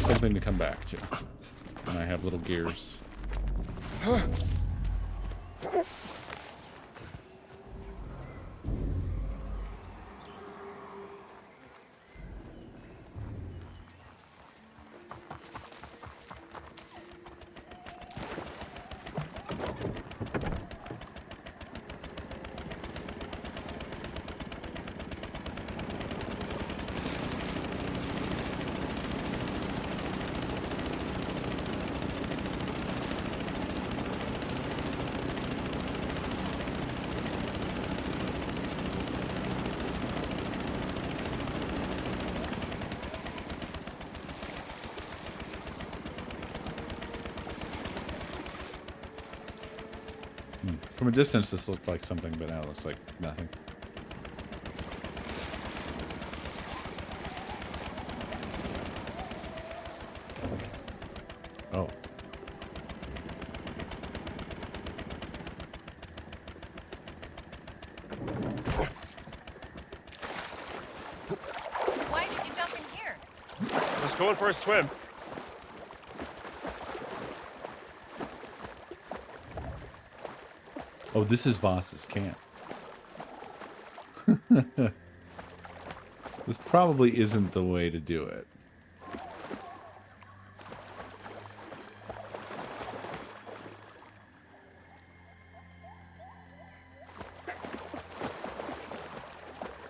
something to come back to. And I have little gears. From a distance, this looked like something, but now it looks like nothing. Oh. going for a swim. Oh, this is Voss's camp. This probably isn't the way to do it.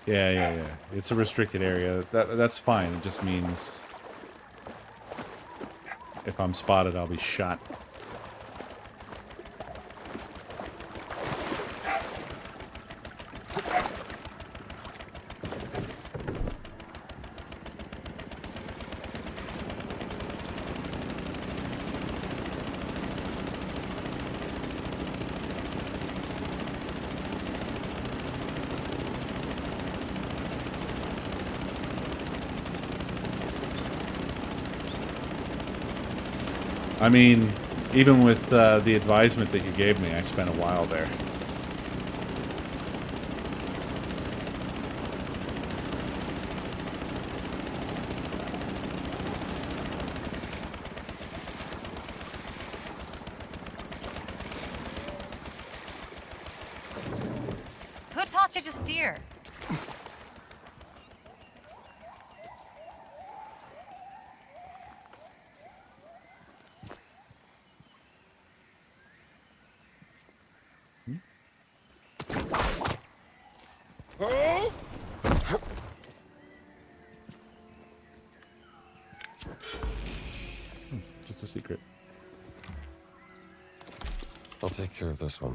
Yeah. It's a restricted area. That's fine. It just means if I'm spotted, I'll be shot. I mean, even with the advisement that you gave me, I spent a while there. Who taught you to steer? Just a secret. I'll take care of this one.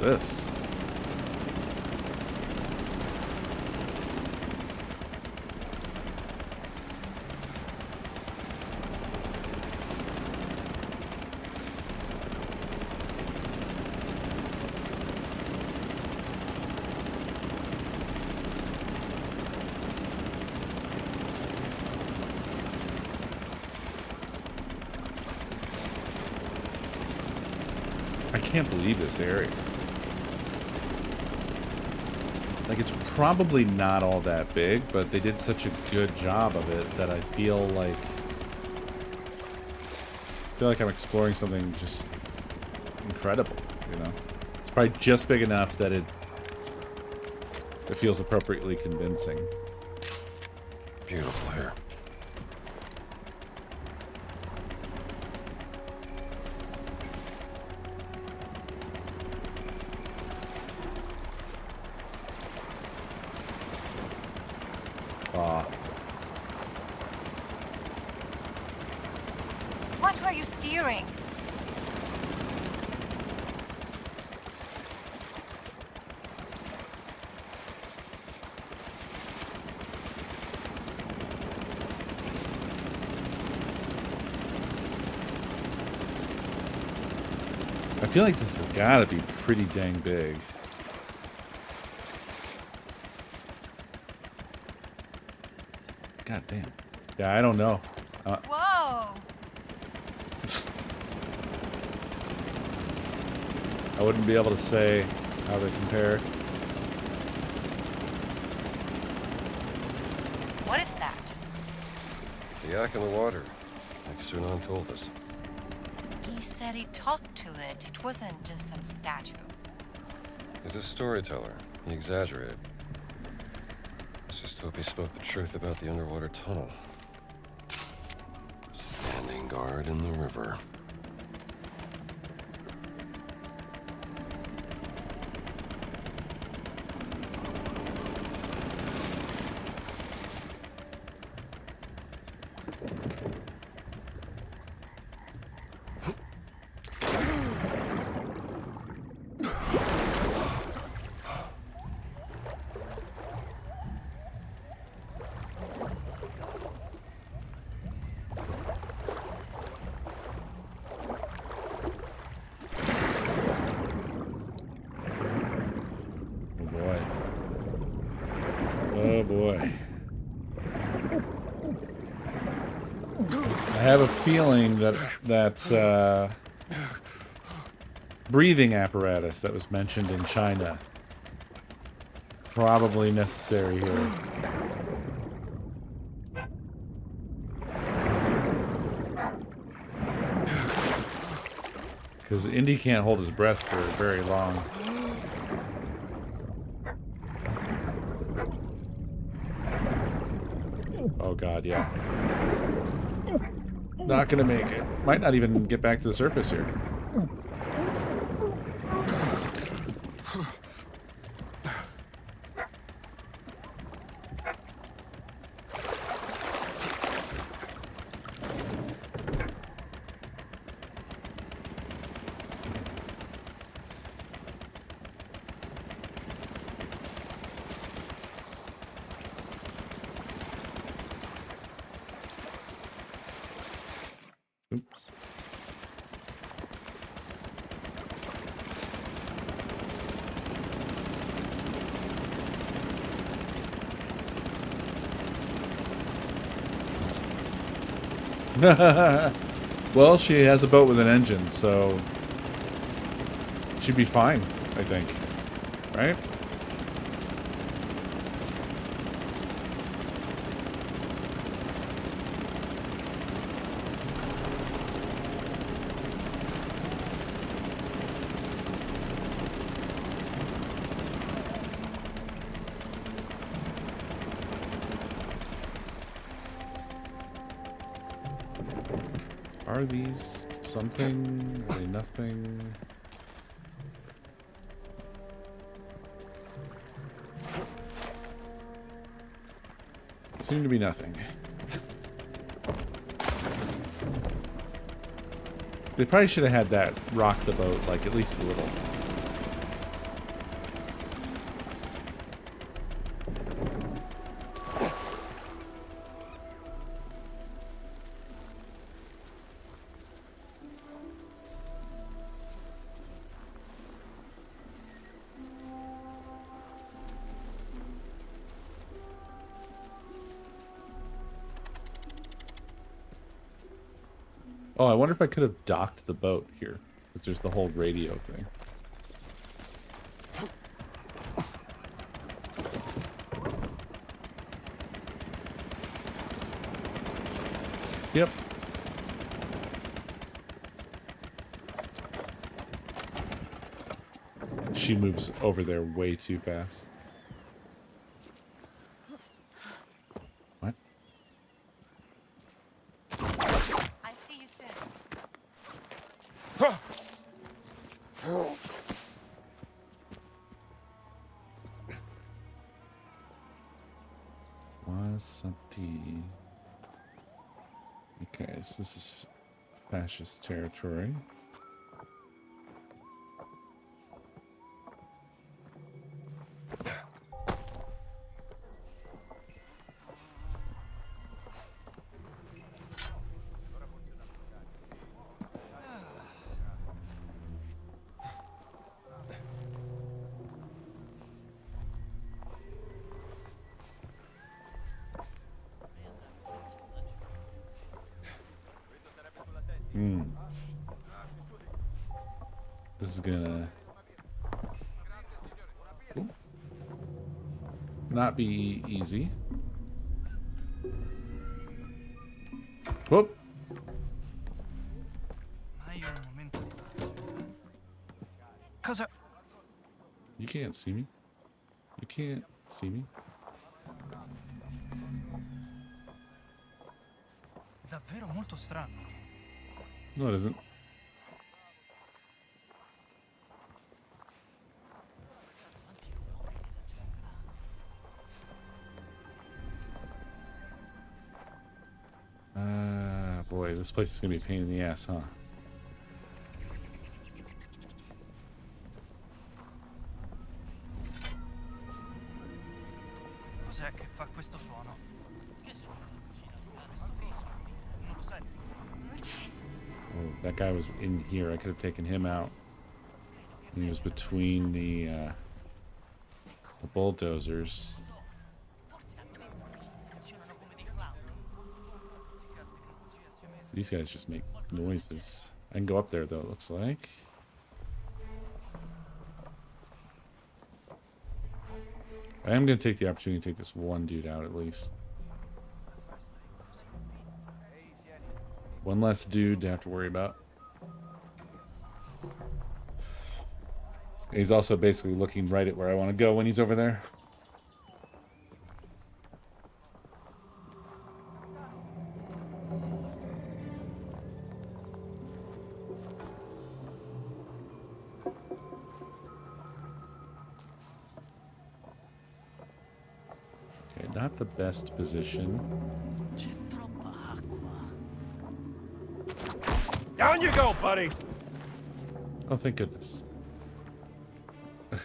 This? I can't believe this area. Like, it's probably not all that big, but they did such a good job of it that I feel like I'm exploring something just incredible, you know? It's probably just big enough that it feels appropriately convincing. Beautiful here. Watch where you're steering. I feel like this has gotta be pretty dang big. God damn. Yeah, I don't know. Whoa! I wouldn't be able to say how they compare. What is that? The yak in the water, like Sunan told us. He said he talked to it. It wasn't just some statue. He's a storyteller. He exaggerated. Let's just hope he spoke the truth about the underwater tunnel. Standing guard in the river. have a feeling that breathing apparatus that was mentioned in China probably necessary here. Because Indy can't hold his breath for very long. Oh god, yeah. Not gonna make it. Might not even get back to the surface here. Well, she has a boat with an engine, so she'd be fine, I think. Right? Are these something? Are they nothing? Seem to be nothing. They probably should have had that rock the boat, like, at least a little. Oh, I wonder if I could have docked the boat here. Because there's the whole radio thing. Yep. She moves over there way too fast. What? I see you soon. Wasanti. Okay, so this is fascist territory. This is gonna not be easy. Whoop. Cosa? You can't see me. You can't see me. Davvero molto strano. No, it isn't. Boy, this place is gonna be a pain in the ass, huh? Cos'è che fa questo suono? Che suono? Questo fischio. Non lo senti? Oh, that guy was in here. I could have taken him out. He was between the bulldozers. Forse anche dei buoni funzionano come dei flauti. These guys just make noises. I can go up there, though, it looks like. I am going to take the opportunity to take this one dude out, at least. One less dude to have to worry about. He's also basically looking right at where I want to go when he's over there. Okay, not the best position. Down you go, buddy! Oh, thank goodness. I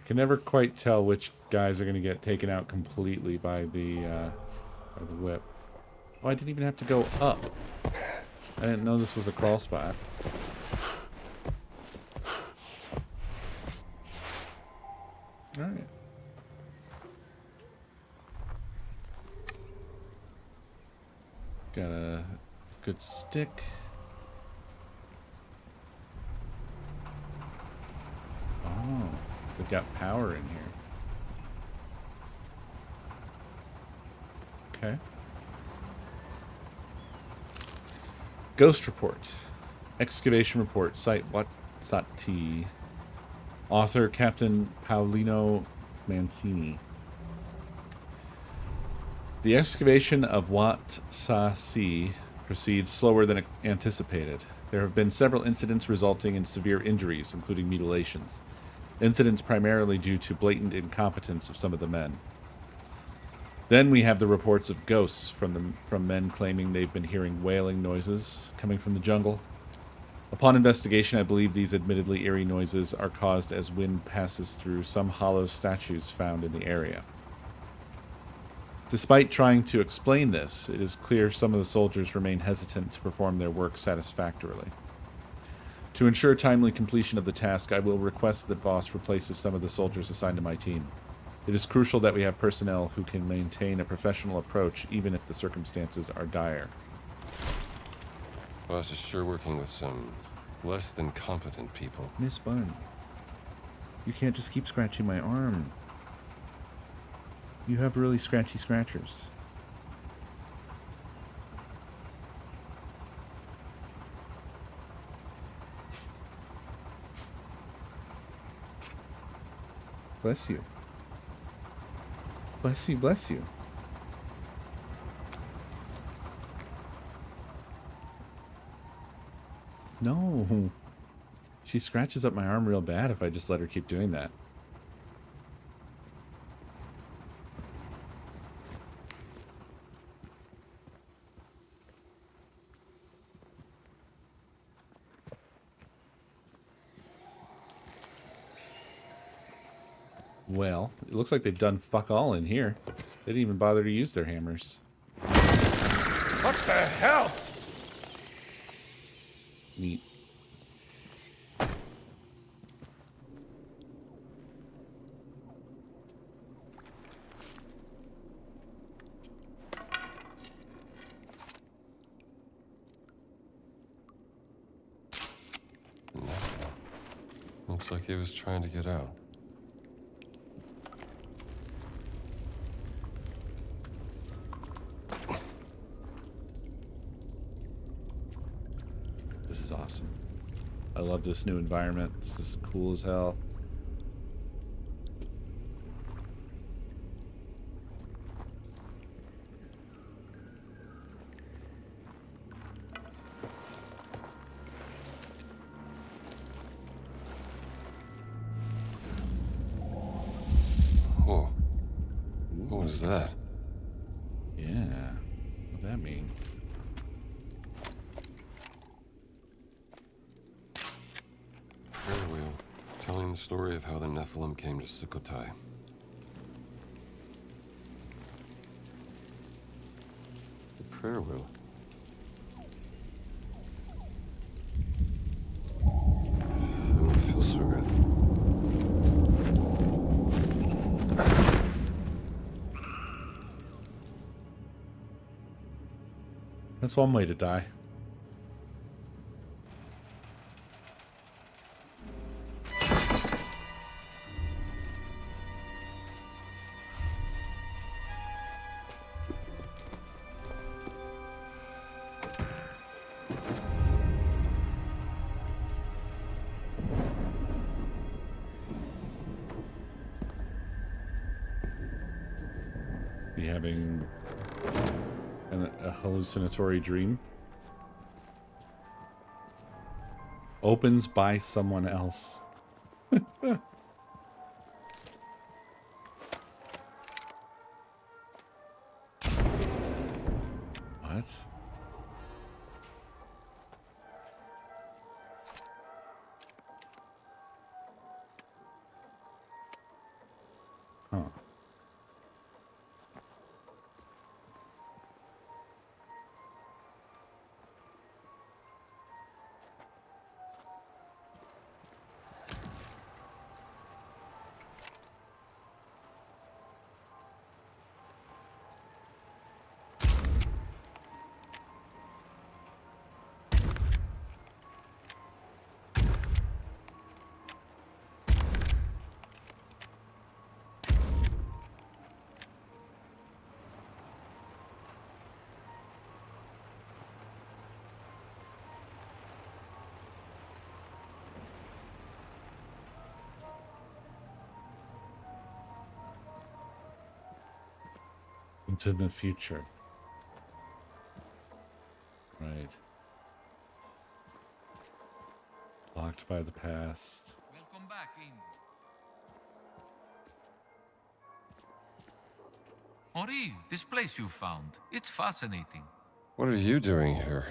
can never quite tell which guys are going to get taken out completely by the whip. Oh, I didn't even have to go up. I didn't know this was a crawl spot. Alright. Got a good stick. Oh, they've got power in here. Okay. Ghost report. Excavation report. Site Watsati. Author Captain Paolino Mancini. The excavation of Wat Sa Si proceeds slower than anticipated. There have been several incidents resulting in severe injuries, including mutilations. Incidents primarily due to blatant incompetence of some of the men. Then we have the reports of ghosts from men claiming they've been hearing wailing noises coming from the jungle. Upon investigation, I believe these admittedly eerie noises are caused as wind passes through some hollow statues found in the area. Despite trying to explain this, it is clear some of the soldiers remain hesitant to perform their work satisfactorily. To ensure timely completion of the task, I will request that Voss replaces some of the soldiers assigned to my team. It is crucial that we have personnel who can maintain a professional approach even if the circumstances are dire. Boss is sure working with some less than competent people. Miss Bun, you can't just keep scratching my arm. You have really scratchy scratchers. Bless you. Bless you, bless you. No. She scratches up my arm real bad if I just let her keep doing that. Well, it looks like they've done fuck all in here. They didn't even bother to use their hammers. What the hell? Neat. Looks like he was trying to get out. This is awesome. I love this new environment. This is cool as hell. Whoa. What was that? Yeah. What'd that mean? Prayer wheel, telling the story of how the Nephilim came to Sukhothai. The prayer wheel. I don't feel so good. That's one way to die. Be having a hallucinatory dream. Opens by someone else. What? Huh. Into the future. Right. Blocked by the past. Welcome back, Indy. Henri, this place you found, it's fascinating. What are you doing here?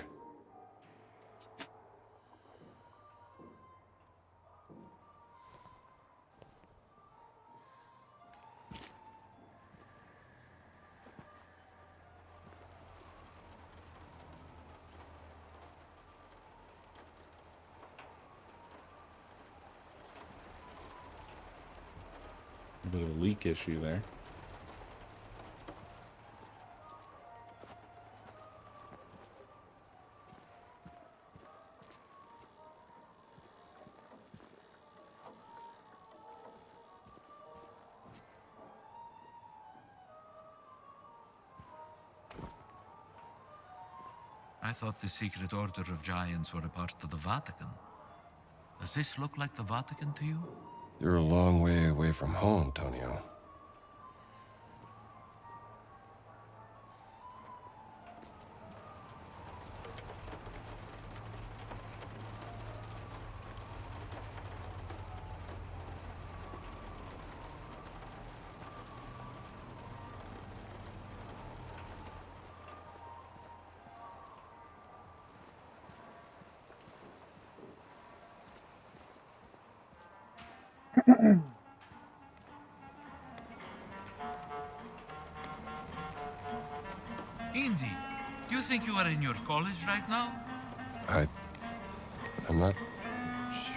A bit of a leak issue there. I thought the Secret Order of Giants were a part of the Vatican. Does this look like the Vatican to you? You're a long way away from home, Tonio. Indy, do you think you are in your college right now? I'm not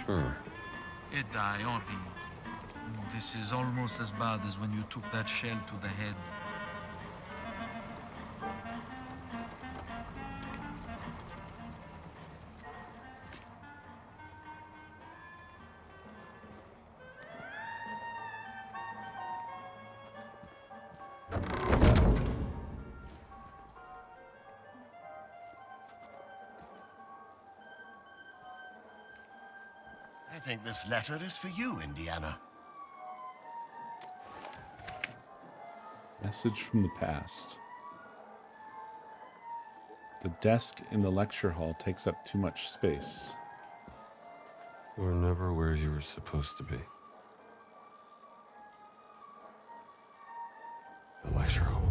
sure. Henri. This is almost as bad as when you took that shell to the head. I think this letter is for you, Indiana. Message from the past. The desk in the lecture hall takes up too much space. You were never where you were supposed to be. The lecture hall.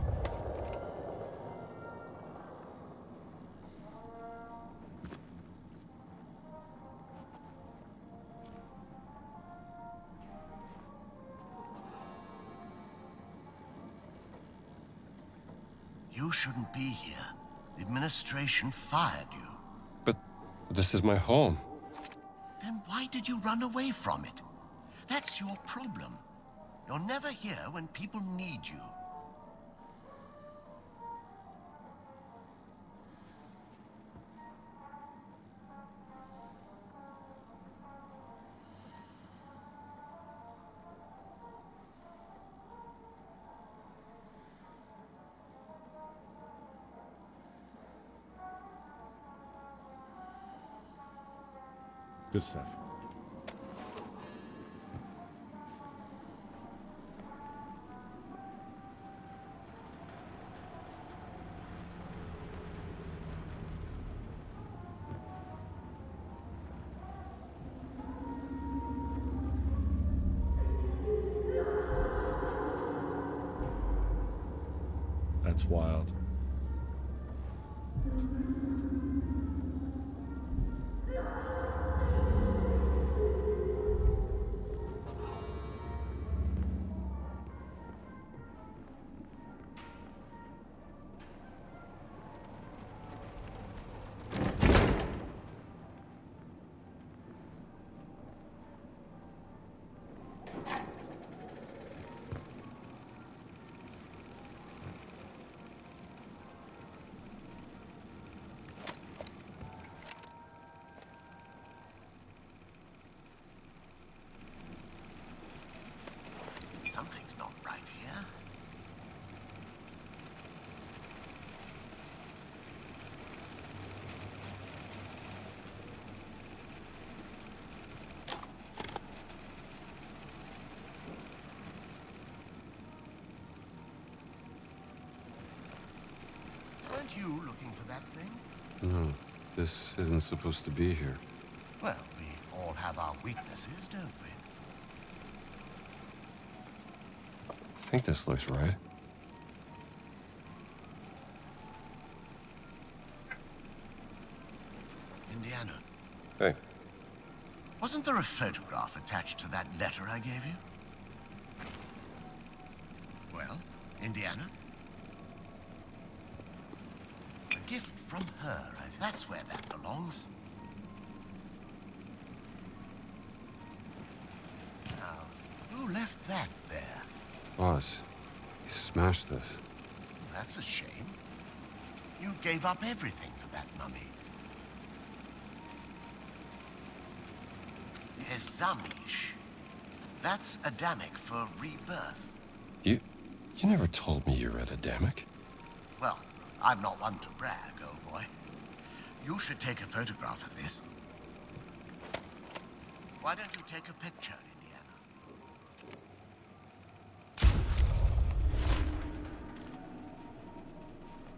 You shouldn't be here. The administration fired you. But this is my home. Then why did you run away from it? That's your problem. You're never here when people need you. Good stuff. That's wild. Something's not right here. Weren't you looking for that thing? No, this isn't supposed to be here. Well, we all have our weaknesses, don't we? I think this looks right. Indiana, Hey, wasn't there a photograph attached to that letter I gave you? Well, Indiana? A gift from her. That's where that belongs. Now, who left that there? boss, he smashed this. That's a shame. You gave up everything for that mummy. Ezamish. That's Adamic for rebirth. You never told me you read Adamic. Well, I'm not one to brag, old boy. You should take a photograph of this. Why don't you take a picture, Indiana?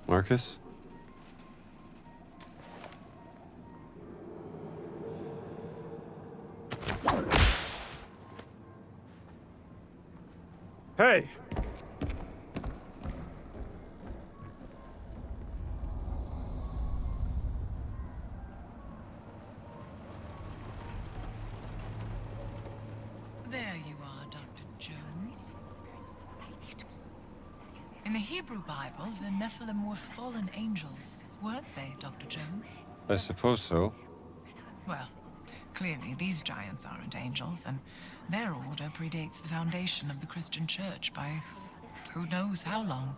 Marcus? Hey! There you are, Dr. Jones. In the Hebrew Bible, the Nephilim were fallen angels, weren't they, Dr. Jones? I suppose so. Well, clearly these giants aren't angels, and their order predates the foundation of the Christian Church by who knows how long.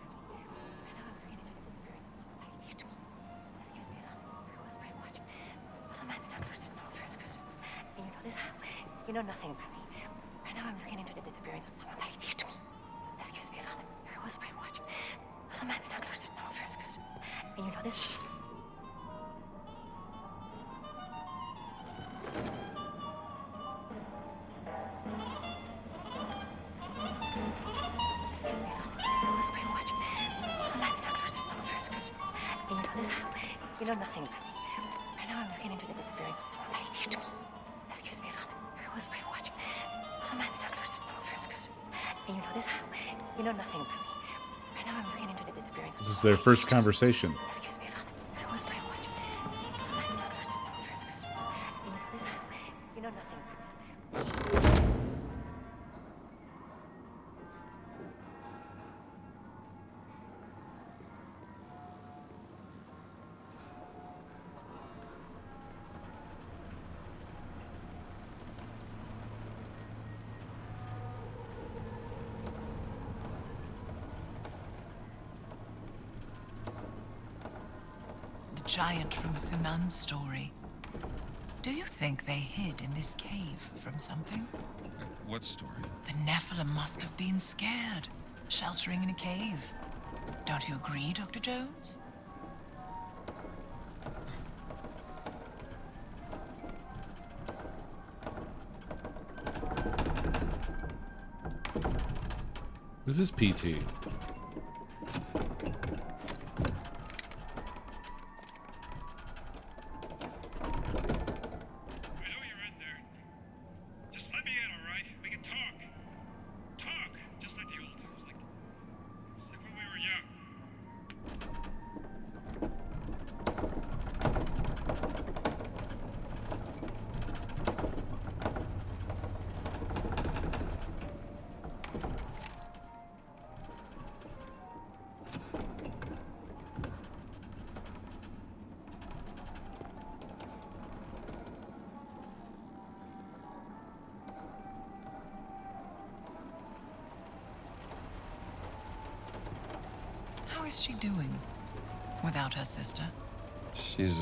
You know nothing about me. Right now I'm looking into the disappearance of someone very dear to me. Excuse me, Father. I was brainwashed. There was a man in a closet now, Fergus. And you know this? Excuse me, Father. I was brainwashed. There was a man in a closet now, Fergus. And you know this? You know nothing about me. Right now I'm looking into the disappearance of someone very dear to me. Excuse me, Father. I was brainwashed. There was a man in a closet now, Fergus. And you know this? You know nothing about me. Right now I'm looking into the disappearance of This is their first conversation. Excuse me, Father. I was brainwashed. There was a man in a closet now, Fergus. And you know this? You know nothing about me. The giant from Sunan's story. Do you think they hid in this cave from something? What story? The Nephilim must have been scared, sheltering in a cave. Don't you agree, Dr. Jones? This is PT. How is she doing without her sister? She's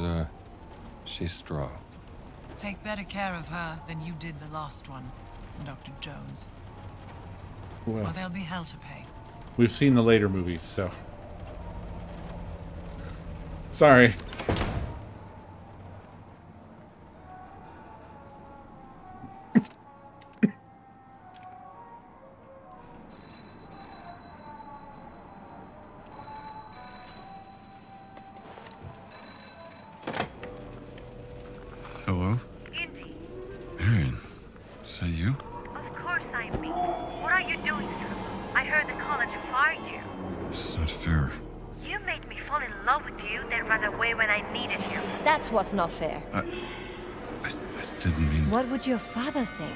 straw. Take better care of her than you did the last one, Dr. Jones. Well, Or there'll be hell to pay. we've seen the later movies, so. Sorry. Hello? Indy, Marion, is that you? of course I'm me. What are you doing, sir? I heard the college fired you. This is not fair. You made me fall in love with you, then run away when I needed you. That's what's not fair. I didn't mean... What would your father think?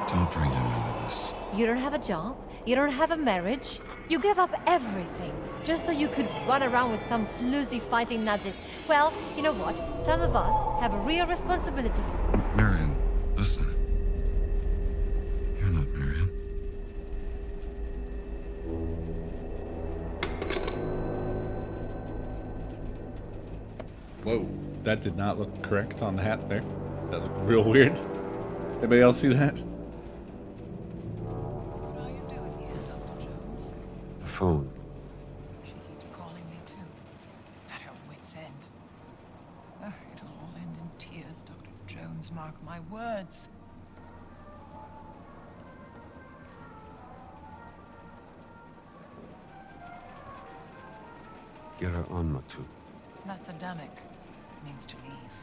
Don't bring him into this. You don't have a job, you don't have a marriage, you gave up everything just so you could run around with some floozy fighting Nazis. Well, you know what? Some of us have real responsibilities. Marion, listen. You're not Marion. Whoa, that did not look correct on the hat there. That looked real weird. Anybody else see that? What are you doing here, Dr. Jones? The phone. She keeps calling me too. At her wit's end. It'll all end in tears, Dr. Jones, mark my words. Get her on Matu. That's Adamic. Means to leave.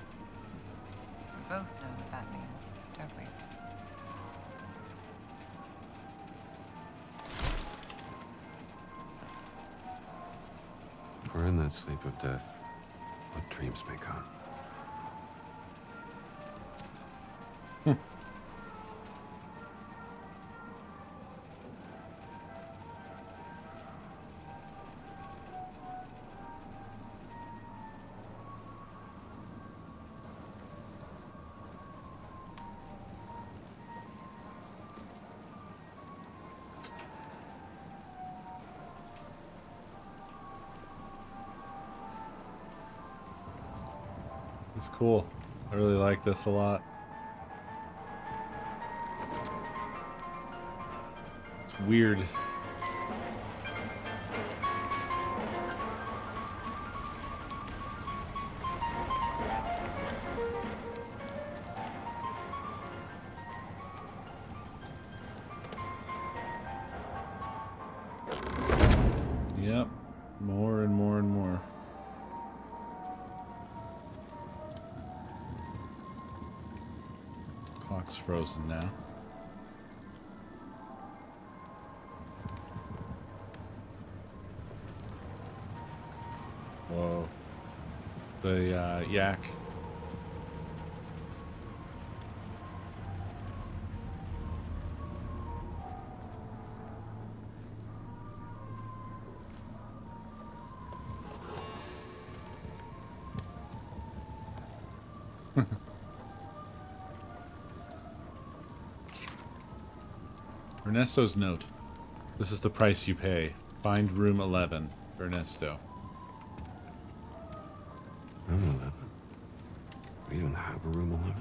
We both know what that means, don't we? We're in that sleep of death. What dreams may come. It's cool. I really like this a lot. It's weird. Yep. More and more and more. Clock's frozen now. Whoa. The yak. Ernesto's note. This is the price you pay. Find room 11, Ernesto. Room 11? We don't have a room 11?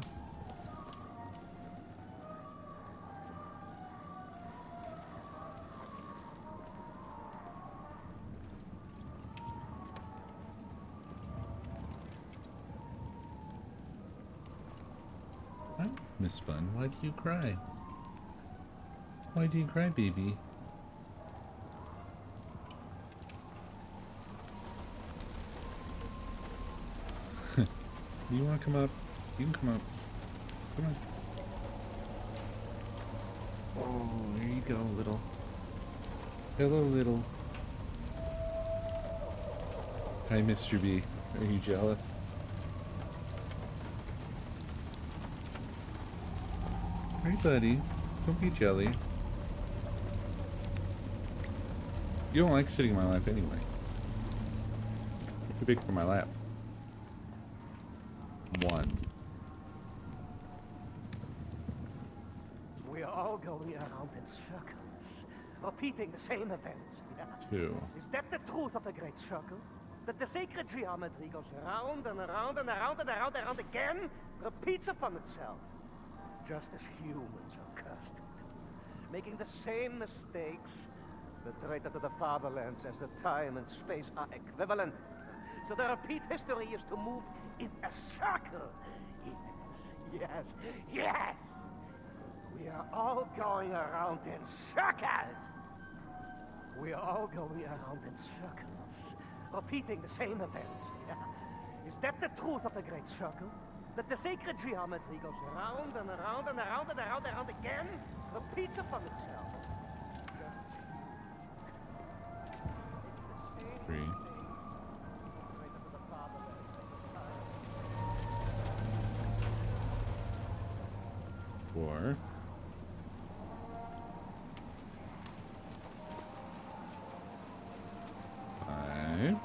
Oh, Miss Bun, why do you cry? Why do you cry, baby? You want to come up? You can come up. Come on. Oh, there you go, little. Hello, little. Hi, Mr. B. Are you jealous? Hey, buddy. Don't be jelly. You don't like sitting in my lap anyway. You're too big for my lap. 1. We are all going around in circles, repeating the same events. Yeah. 2. Is that the truth of the Great Circle? That the sacred geometry goes around and around and around and around and around again, repeats upon itself. Just as humans are cursed to do, making the same mistakes. The traitor to the fatherland says that time and space are equivalent. So the repeat history is to move in a circle. Yes, yes! We are all going around in circles! We are all going around in circles, repeating the same events. Yeah. Is that the truth of the Great Circle? That the sacred geometry goes around and around and around and around and around again, repeats upon itself. 3. 4. 5.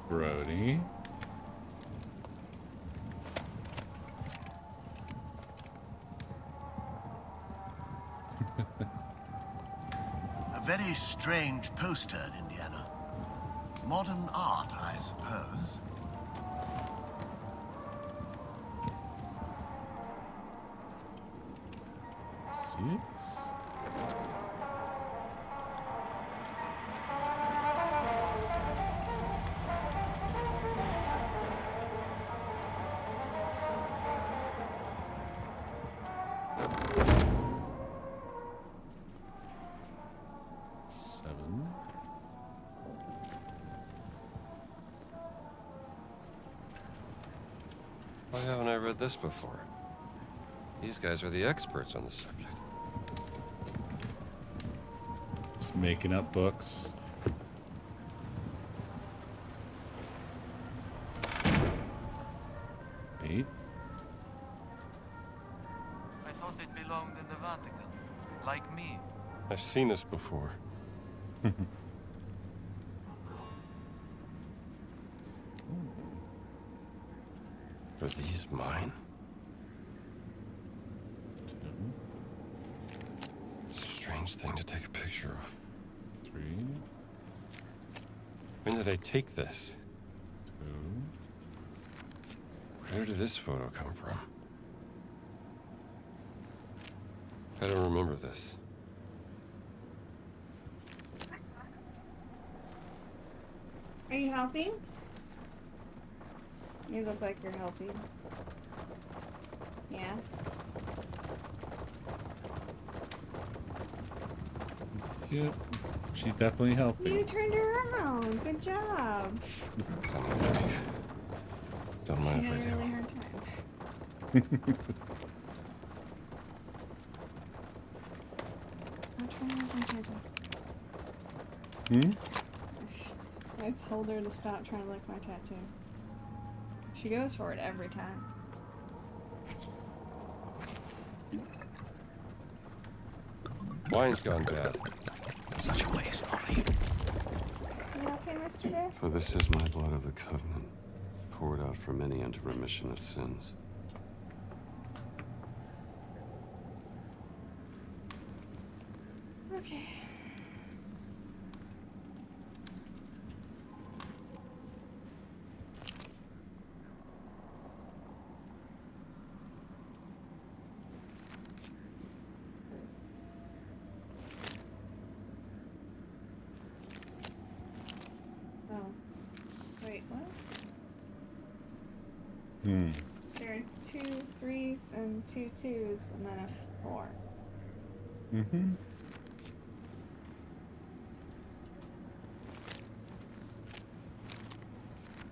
Brody. A very strange postern, Indiana. Modern art, I suppose. Why haven't I read this before? These guys are the experts on the subject. Just making up books. Eight. I thought it belonged in the Vatican, like me. I've seen this before. Are these mine? Strange thing to take a picture of. 3. When did I take this? 2. Where did this photo come from? I don't remember this. Are you helping? You look like you're helping. Yeah. Yep. She's definitely helping. You turned around. Good job. Something like. Don't mind if I She had a do. really hard time. I'm trying to look my tattoo. I told her to stop trying to lick my tattoo. She goes for it every time. Wine's gone bad. Such a waste, Henri. You okay, Mr. Bear? For this is my blood of the covenant, poured out for many unto remission of sins. Okay. Oh. Wait, what? There are 2 3s and 2 2s and then a 4. Mm-hmm.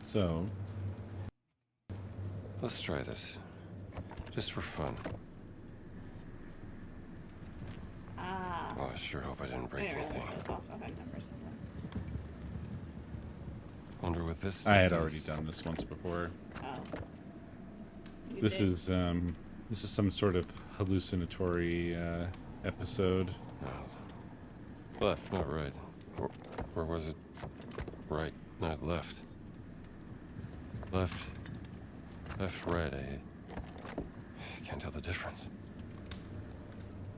So, Let's try this. Just for fun. Ah. Oh, I sure hope I didn't break anything. There's also a number somewhere. Wonder what this I had does. already done this once before. Oh. This is some sort of hallucinatory episode. Oh. Left, not right. Or was it right, not left? Left, right. I can't tell the difference.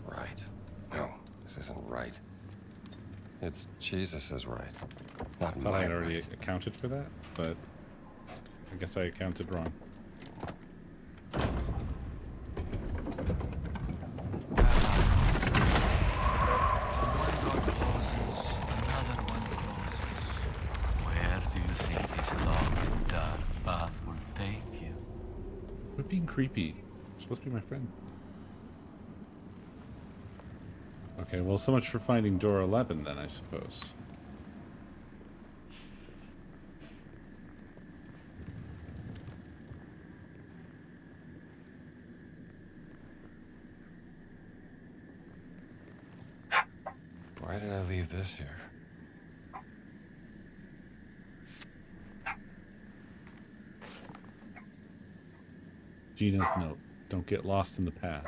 Right. No, this isn't right. It's Jesus is right. Not I thought I my had already right. accounted for that, but I guess I accounted wrong. Where do you think this long and dark path will take you? Quit being creepy. You're supposed to be my friend. Okay, well, so much for finding door 11 then, I suppose. Why did I leave this here? Gina's note. Don't get lost in the path.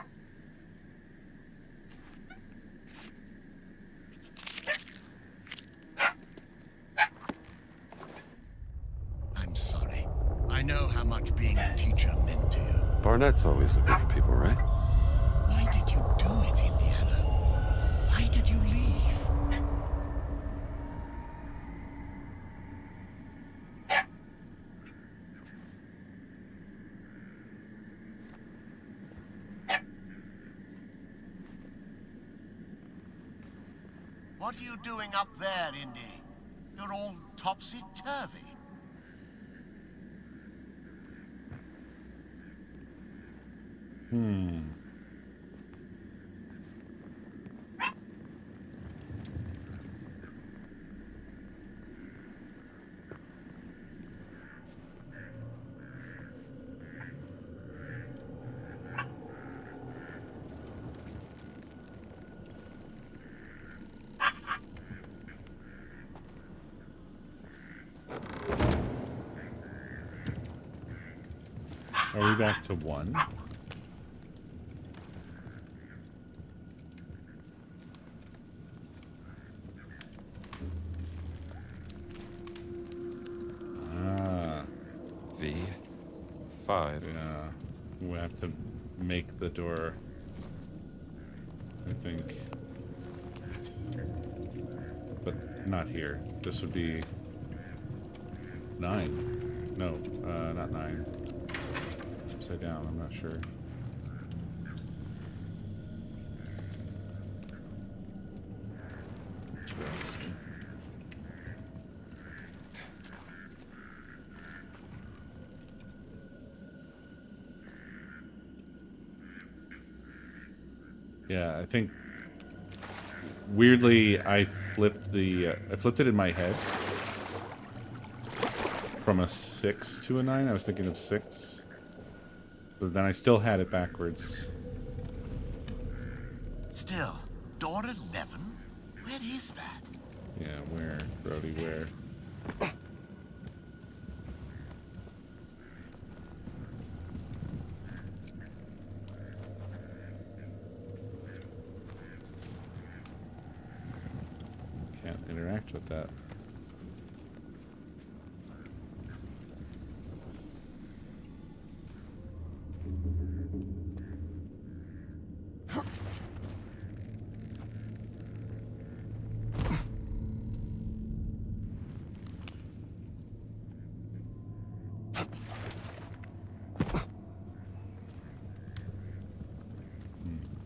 I'm sorry. I know how much being a teacher meant to you. Barnett's always looking for people, right? Why did you do it, Indiana? Why did you leave? What are you doing up there, Indy? You're all topsy-turvy. Are we back to 1? Ah. V5. Yeah. We have to make the door, I think. But not here. This would be 9. No, not 9. It's upside down, I'm not sure. Interesting. Yeah, I think weirdly I flipped it in my head from a 6 to a 9. I was thinking of 6, but then I still had it backwards. Still, door 11? Where is that? Yeah, where, Brody, where? Can't interact with that.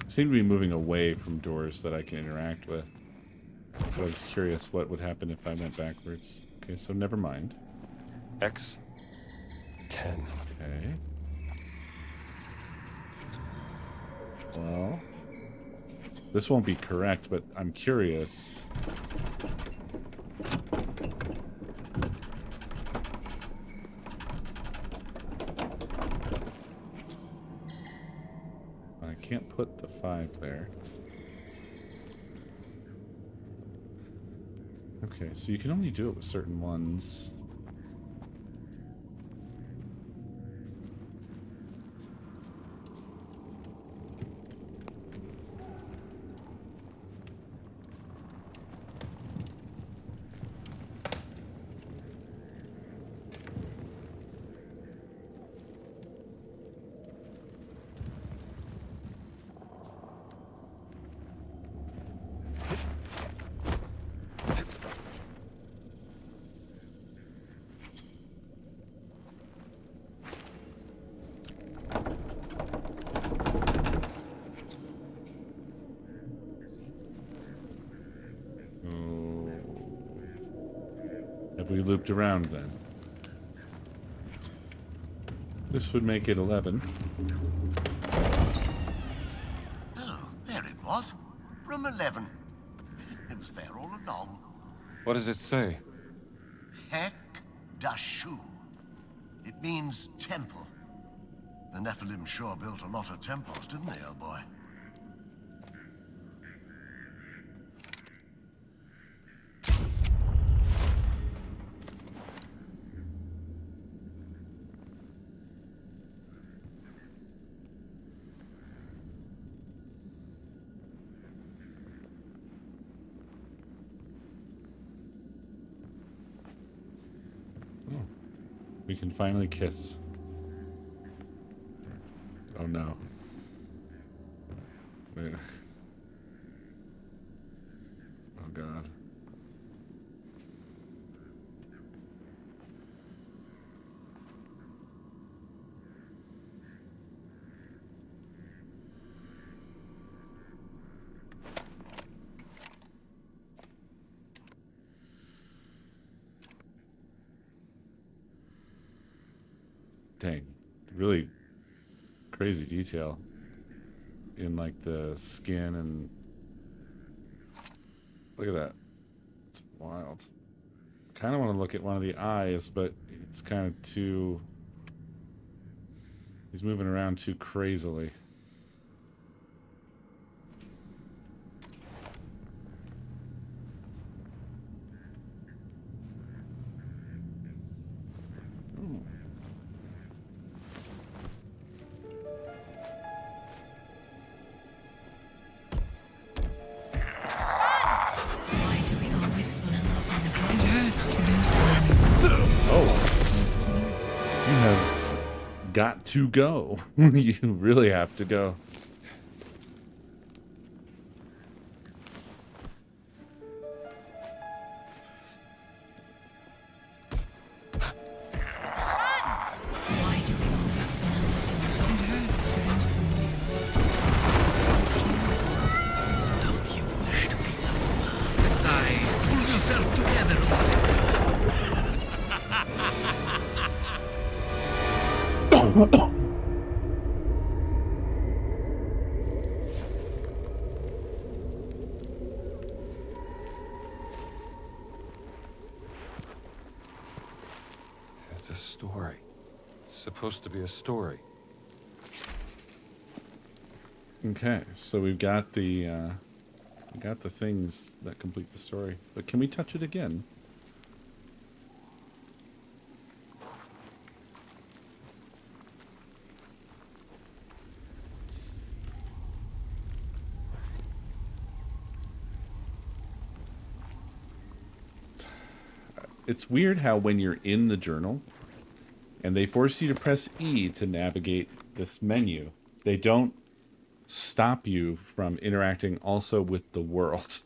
Seem to be moving away from doors that I can interact with. But I was curious what would happen if I went backwards. Okay, so never mind. X10. Okay. Well, this won't be correct, but I'm curious. can't put the 5 there. Okay, so you can only do it with certain ones. Have we looped around then? This would make it 11. Oh, there it was. Room 11. It was there all along. What does it say? Hek Dashu. It means temple. The Nephilim sure built a lot of temples, didn't they, old boy? We can finally kiss. Oh no. Wait. Oh god. Dang, really crazy detail in like the skin and look at that. It's wild. I kind of want to look at one of the eyes, but it's kind of too... He's moving around too crazily. Got to go. You really have to go. Don't you wish to be the father? Pull yourself together. It's a story. It's supposed to be a story. Okay, so we've got the things that complete the story. But can we touch it again? It's weird how when you're in the journal and they force you to press E to navigate this menu, they don't stop you from interacting also with the world.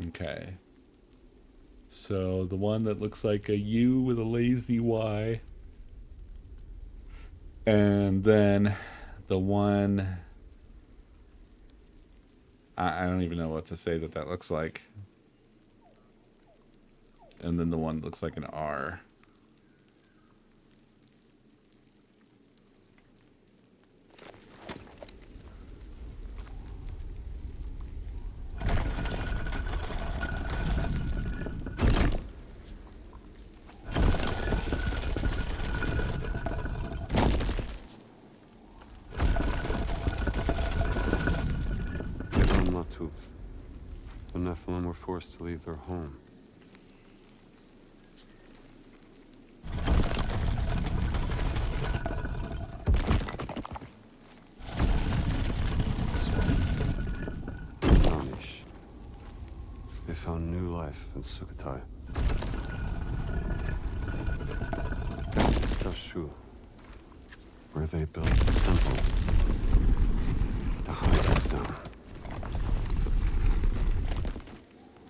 Okay. So the one that looks like a U with a lazy Y. And then the one... I don't even know what to say that looks like. And then the one that looks like an R. Batu. The Nephilim were forced to leave their home. Amish. They found new life in Sukhothai. Dashu, where they built a temple to hide us down.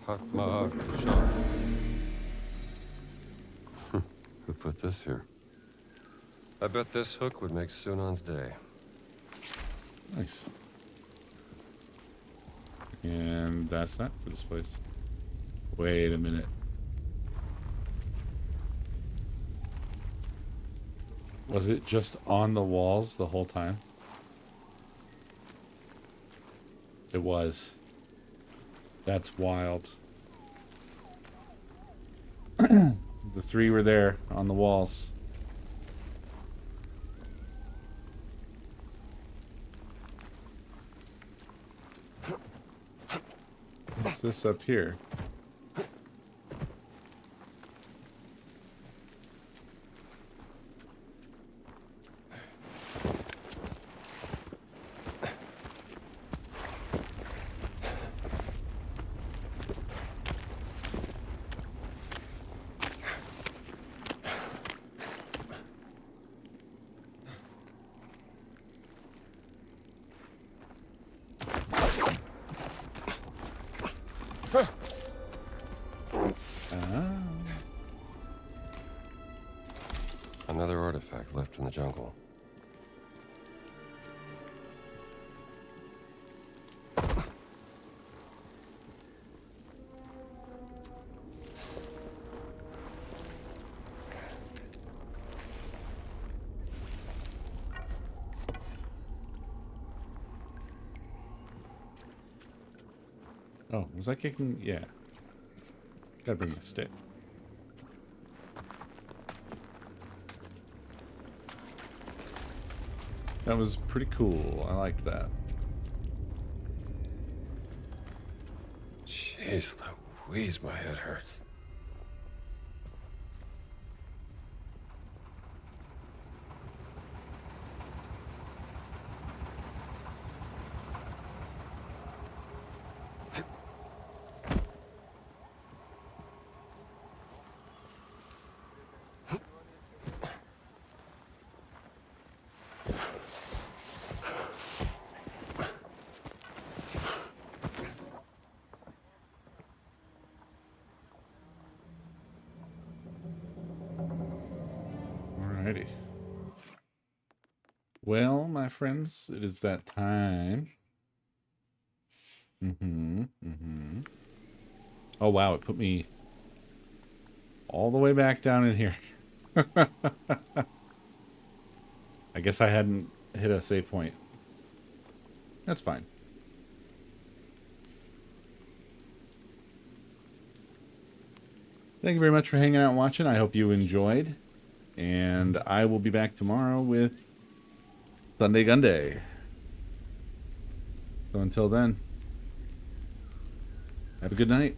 Hakmar Shah. Who put this here? I bet this hook would make Sunan's day. Nice. And that's that for this place. Wait a minute. Was it just on the walls the whole time? It was. That's wild. The three were there on the walls. What's this up here? Another artifact left in the jungle. Oh, was I kicking? Yeah. Gotta bring my stick. That was pretty cool. I liked that. Jeez Louise, my head hurts. Alrighty. Well, my friends, it is that time. Oh, wow, it put me all the way back down in here. I guess I hadn't hit a save point. That's fine. Thank you very much for hanging out and watching. I hope you enjoyed. And I will be back tomorrow with Sunday Gunday. So until then, have a good night.